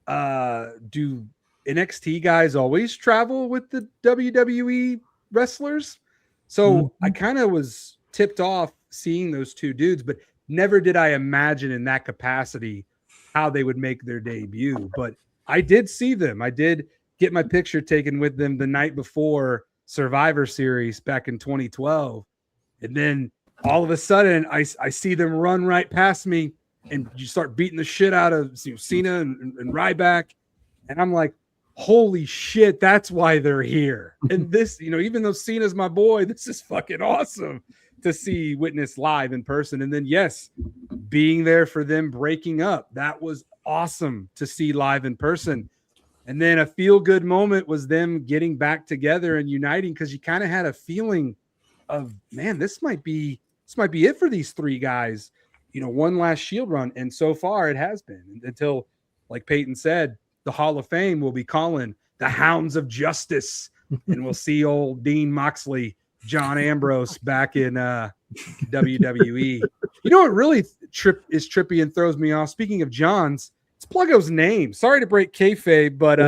Do NXT guys always travel with the WWE wrestlers? So I kind of was tipped off seeing those two dudes, but never did I imagine in that capacity how they would make their debut. But I did see them. I did get my picture taken with them the night before Survivor Series back in 2012. And then all of a sudden I see them run right past me and you start beating the shit out of Cena and Ryback. And I'm like, holy shit, that's why they're here. And this, even though Cena's my boy, this is fucking awesome to witness live in person. And then, yes, being there for them breaking up, that was awesome to see live in person. And then a feel-good moment was them getting back together and uniting, because you kind of had a feeling of, man, this might be it for these three guys, one last Shield run. And so far it has been, until, like Peyton said, the Hall of Fame will be calling the Hounds of Justice, and we'll see old Dean Moxley, John Ambrose back in WWE. What really is trippy and throws me off? Speaking of John's, it's Pluggo's name. Sorry to break kayfabe, but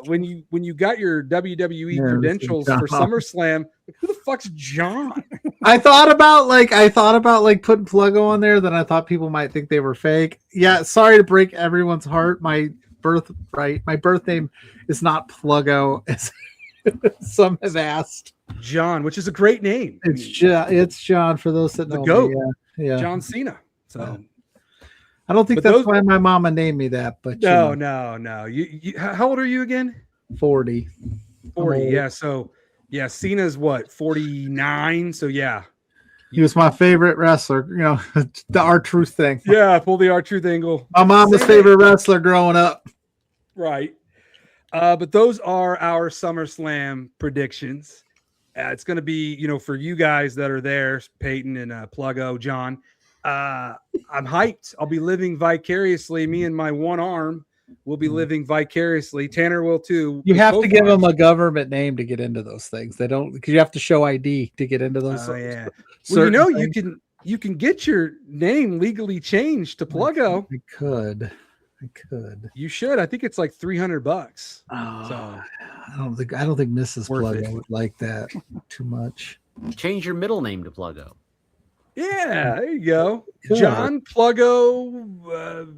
when you got your WWE credentials for SummerSlam, who the fuck's John? I thought about putting Pluggo on there. Then I thought people might think they were fake. Yeah, sorry to break everyone's heart. My birth name is not Pluggo, as some have asked. John, which is a great name. It's John for those that know. The GOAT. Yeah. John Cena. So I don't think that's why my mama named me that. But no. You how old are you again? 40. 40. Yeah. So yeah, Cena's what, 49? So yeah. He was my favorite wrestler, the R-Truth thing. Yeah, pull the R-Truth angle. My mama's favorite wrestler growing up. Right. But those are our SummerSlam predictions. It's going to be, for you guys that are there, Peyton and Pluggo, John. I'm hyped. I'll be living vicariously. Me and my one arm will be living vicariously. Tanner will too. You have to give them a government name to get into those things. They don't, because you have to show ID to get into those. Yeah. Well, you can get your name legally changed to Pluggo. I could. You should. I think it's like $300. Oh, so I don't think Mrs. Pluggo would like that too much. Change your middle name to Pluggo. Yeah, there you go. Good. John Pluggo.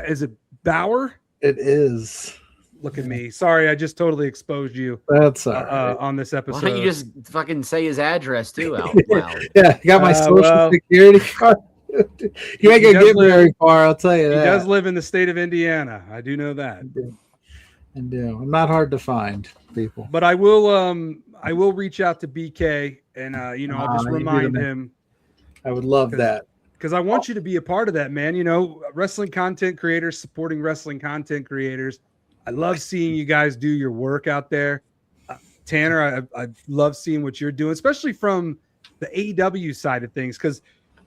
Is it Bauer? It is. Look at me. Sorry, I just totally exposed you. That's all right. On this episode. Why don't you just fucking say his address too out loud? Yeah, you got my social security card. You ain't gonna get very far, I'll tell you that. He does live in the state of Indiana. I do know that. I do. I'm not hard to find, people. But I will reach out to BK and I'll just remind him. I would love that. Because I want you to be a part of that, man. You know, wrestling content creators supporting wrestling content creators. I love seeing you guys do your work out there. Tanner, I love seeing what you're doing, especially from the AEW side of things, because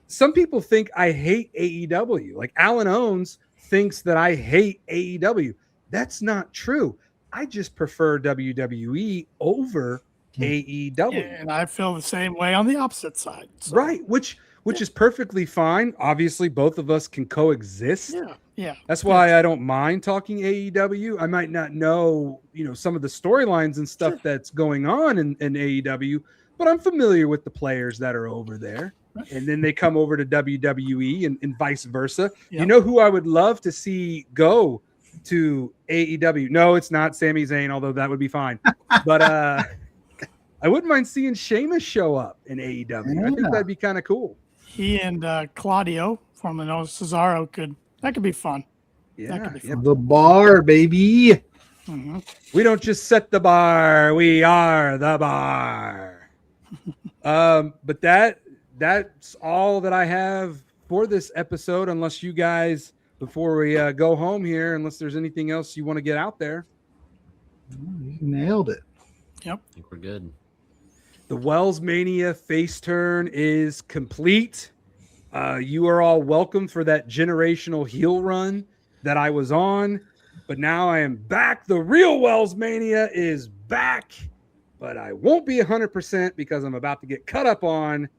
some people think I hate AEW. Like Alan Owens thinks that I hate AEW. That's not true. I just prefer WWE over AEW. Yeah, and I feel the same way on the opposite side. So. Right, which is perfectly fine. Obviously, both of us can coexist. Yeah. That's why I don't mind talking AEW. I might not know, some of the storylines and stuff that's going on in AEW, but I'm familiar with the players that are over there. And then they come over to WWE and vice versa. Yep. You know who I would love to see go to AEW? No, it's not Sami Zayn, although that would be fine. But I wouldn't mind seeing Sheamus show up in AEW. Yeah. I think that'd be kind of cool. He and Claudio from Cesaro could be fun. Yeah, that could be fun. The bar, baby. Mm-hmm. We don't just set the bar; we are the bar. But that's all that I have for this episode. Unless you guys, before we go home here, unless there's anything else you want to get out there. You nailed it. Yep, I think we're good. The WellsMania face turn is complete. You are all welcome for that generational heel run that I was on, but now I am back. The real WellsMania is back, but I won't be 100% because I'm about to get cut up on,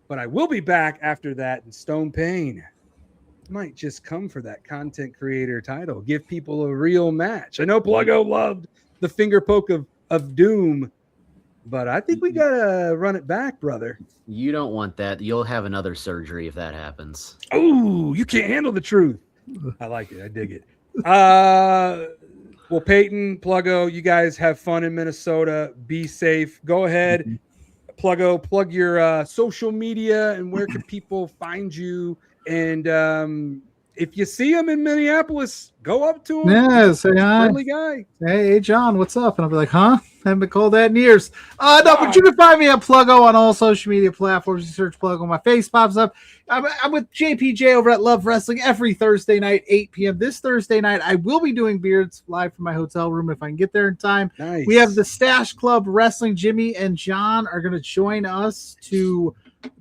but I will be back after that. And Stone Payne might just come for that content creator title, give people a real match. I know Pluggo loved the finger poke of doom, but I think we gotta run it back, brother. You don't want that. You'll have another surgery if that happens. Oh, you can't handle the truth. I like it. I dig it. Well, Peyton, Pluggo, you guys have fun in Minnesota. Be safe. Go ahead, Pluggo, plug your social media and where can people find you. And if you see him in Minneapolis, go up to him. Yeah, say hi. Friendly guy. Hey, John, what's up? And I'll be like, huh? Haven't been called that in years. No, but you can find me at Pluggo on all social media platforms. You search Pluggo, my face pops up. I'm with JPJ over at Love Wrestling every Thursday night, 8 p.m. This Thursday night, I will be doing beards live from my hotel room if I can get there in time. Nice. We have the Stash Club Wrestling. Jimmy and John are going to join us to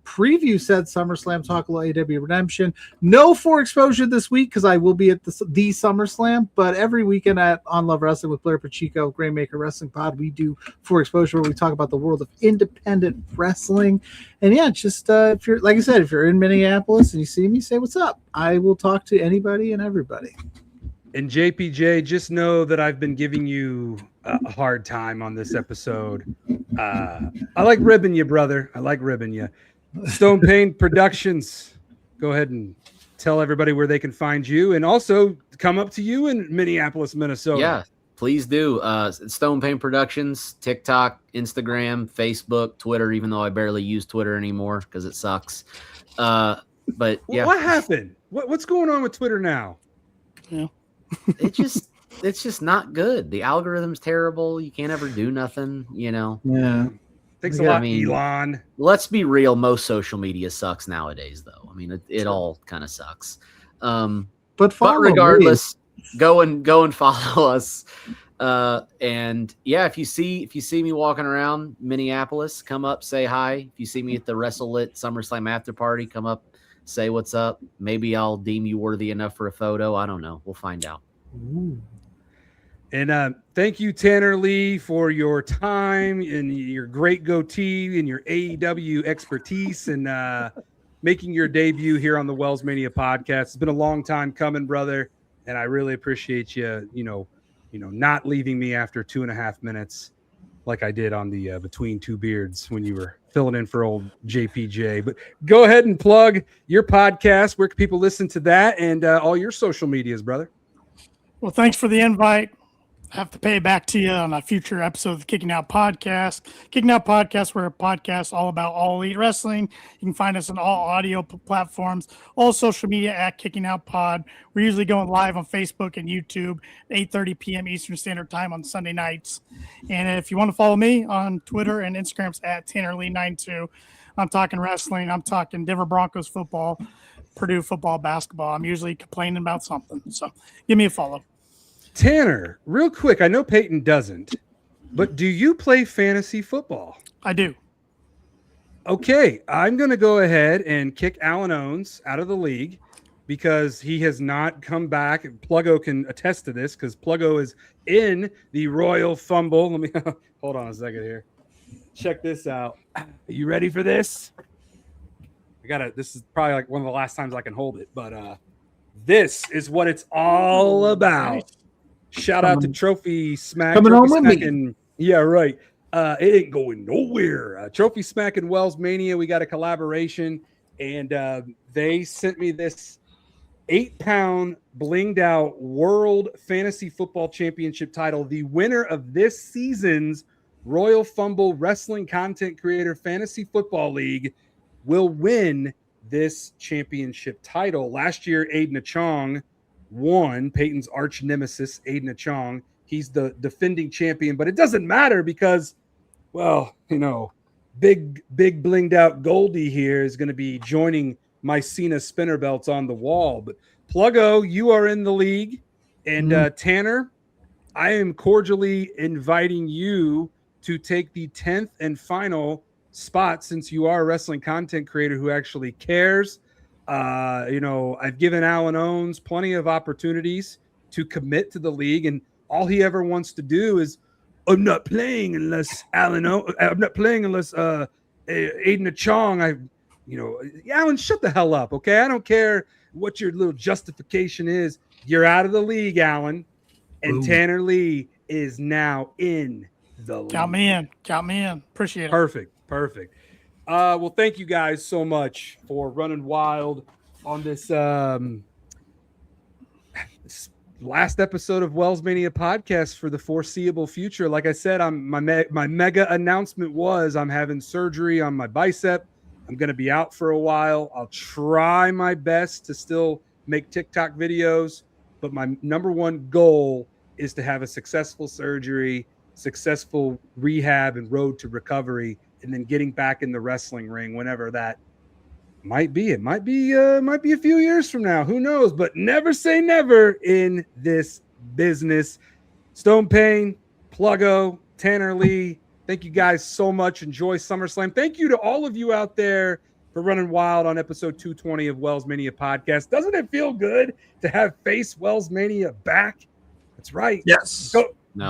preview said SummerSlam, talk a little AW Redemption. No for exposure this week because I will be at the SummerSlam, but every weekend on Love Wrestling with Blair Pacheco, Grainmaker Wrestling Pod, we do for exposure where we talk about the world of independent wrestling. And yeah, just if you're, like I said, if you're in Minneapolis and you see me, say what's up. I will talk to anybody and everybody. And JPJ, just know that I've been giving you a hard time on this episode. I like ribbing you, brother. I like ribbing you. Stone Payne Productions. Go ahead and tell everybody where they can find you, and also come up to you in Minneapolis, Minnesota. Yeah, please do. Stone Payne Productions, TikTok, Instagram, Facebook, Twitter, even though I barely use Twitter anymore because it sucks. But yeah. What happened? What's going on with Twitter now? Yeah. It's just not good. The algorithm's terrible. You can't ever do nothing, Yeah. Thanks a lot, Elon. Let's be real. Most social media sucks nowadays, though. I mean, it all kind of sucks. But regardless, go and follow us. And yeah, if you see me walking around Minneapolis, come up, say hi. If you see me at the WrestleLit SummerSlam after party, come up, say what's up. Maybe I'll deem you worthy enough for a photo. I don't know. We'll find out. Ooh. And thank you, Tanner Lee, for your time and your great goatee and your AEW expertise and making your debut here on the WellsMania Podcast. It's been a long time coming, brother, and I really appreciate you, not leaving me after 2.5 minutes like I did on the Between Two Beards when you were filling in for old JPJ. But go ahead and plug your podcast. Where can people listen to that and all your social medias, brother? Well, thanks for the invite. I have to pay it back to you on a future episode of the Kicking Out Podcast. Kicking Out Podcast, we're a podcast all about All Elite Wrestling. You can find us on all audio platforms, all social media at Kicking Out Pod. We're usually going live on Facebook and YouTube at 8:30 p.m. Eastern Standard Time on Sunday nights. And if you want to follow me on Twitter and Instagram, it's at TannerLee92. I'm talking wrestling. I'm talking Denver Broncos football, Purdue football, basketball. I'm usually complaining about something. So give me a follow. Tanner, real quick, I know Peyton doesn't, but do you play fantasy football? I do. Okay, I'm going to go ahead and kick Alan Owens out of the league because he has not come back. Pluggo can attest to this because Pluggo is in the Royal Fumble. Let me hold on a second here. Check this out. Are you ready for this? This is probably like one of the last times I can hold it, but this is what it's all about. Shout out to Trophy Smack. Coming Trophy on with Smack me. Yeah, right. It ain't going nowhere. Trophy Smack and WellsMania, we got a collaboration, and they sent me this 8-pound blinged out World Fantasy Football Championship title. The winner of this season's Royal Fumble Wrestling Content Creator Fantasy Football League will win this championship title. Last year, Aiden Achong won. Peyton's arch nemesis, Aiden Achong. He's the defending champion, but it doesn't matter because, well, big blinged out Goldie here is going to be joining my Cena spinner belts on the wall. But Pluggo, you are in the league, and Tanner, I am cordially inviting you to take the 10th and final spot since you are a wrestling content creator who actually cares. I've given Alan Owens plenty of opportunities to commit to the league, and all he ever wants to do is, I'm not playing unless Aiden Achong. Alan, shut the hell up, okay? I don't care what your little justification is. You're out of the league, Alan, and Tanner Lee is now in the league. Count me in. Appreciate it. Perfect. Well, thank you guys so much for running wild on this last episode of WellsMania Podcast for the foreseeable future. Like I said, my mega announcement was I'm having surgery on my bicep. I'm going to be out for a while. I'll try my best to still make TikTok videos, but my number one goal is to have a successful surgery, successful rehab and road to recovery, and then getting back in the wrestling ring whenever that might be. It might be a few years from now. Who knows? But never say never in this business. Stone Payne, Pluggo, Tanner Lee, thank you guys so much. Enjoy SummerSlam. Thank you to all of you out there for running wild on episode 220 of WellsMania Podcast. Doesn't it feel good to have Face WellsMania back? That's right. Yes.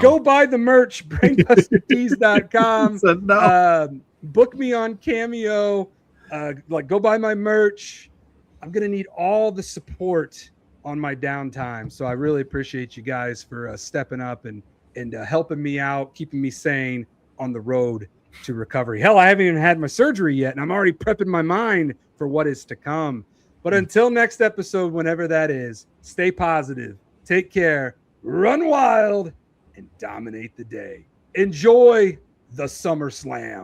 Go buy the merch, brainbustertees.com. Book me on Cameo. Go buy my merch. I'm going to need all the support on my downtime. So I really appreciate you guys for stepping up and helping me out, keeping me sane on the road to recovery. Hell, I haven't even had my surgery yet, and I'm already prepping my mind for what is to come. But until next episode, whenever that is, stay positive, take care, run wild, and dominate the day. Enjoy the SummerSlam.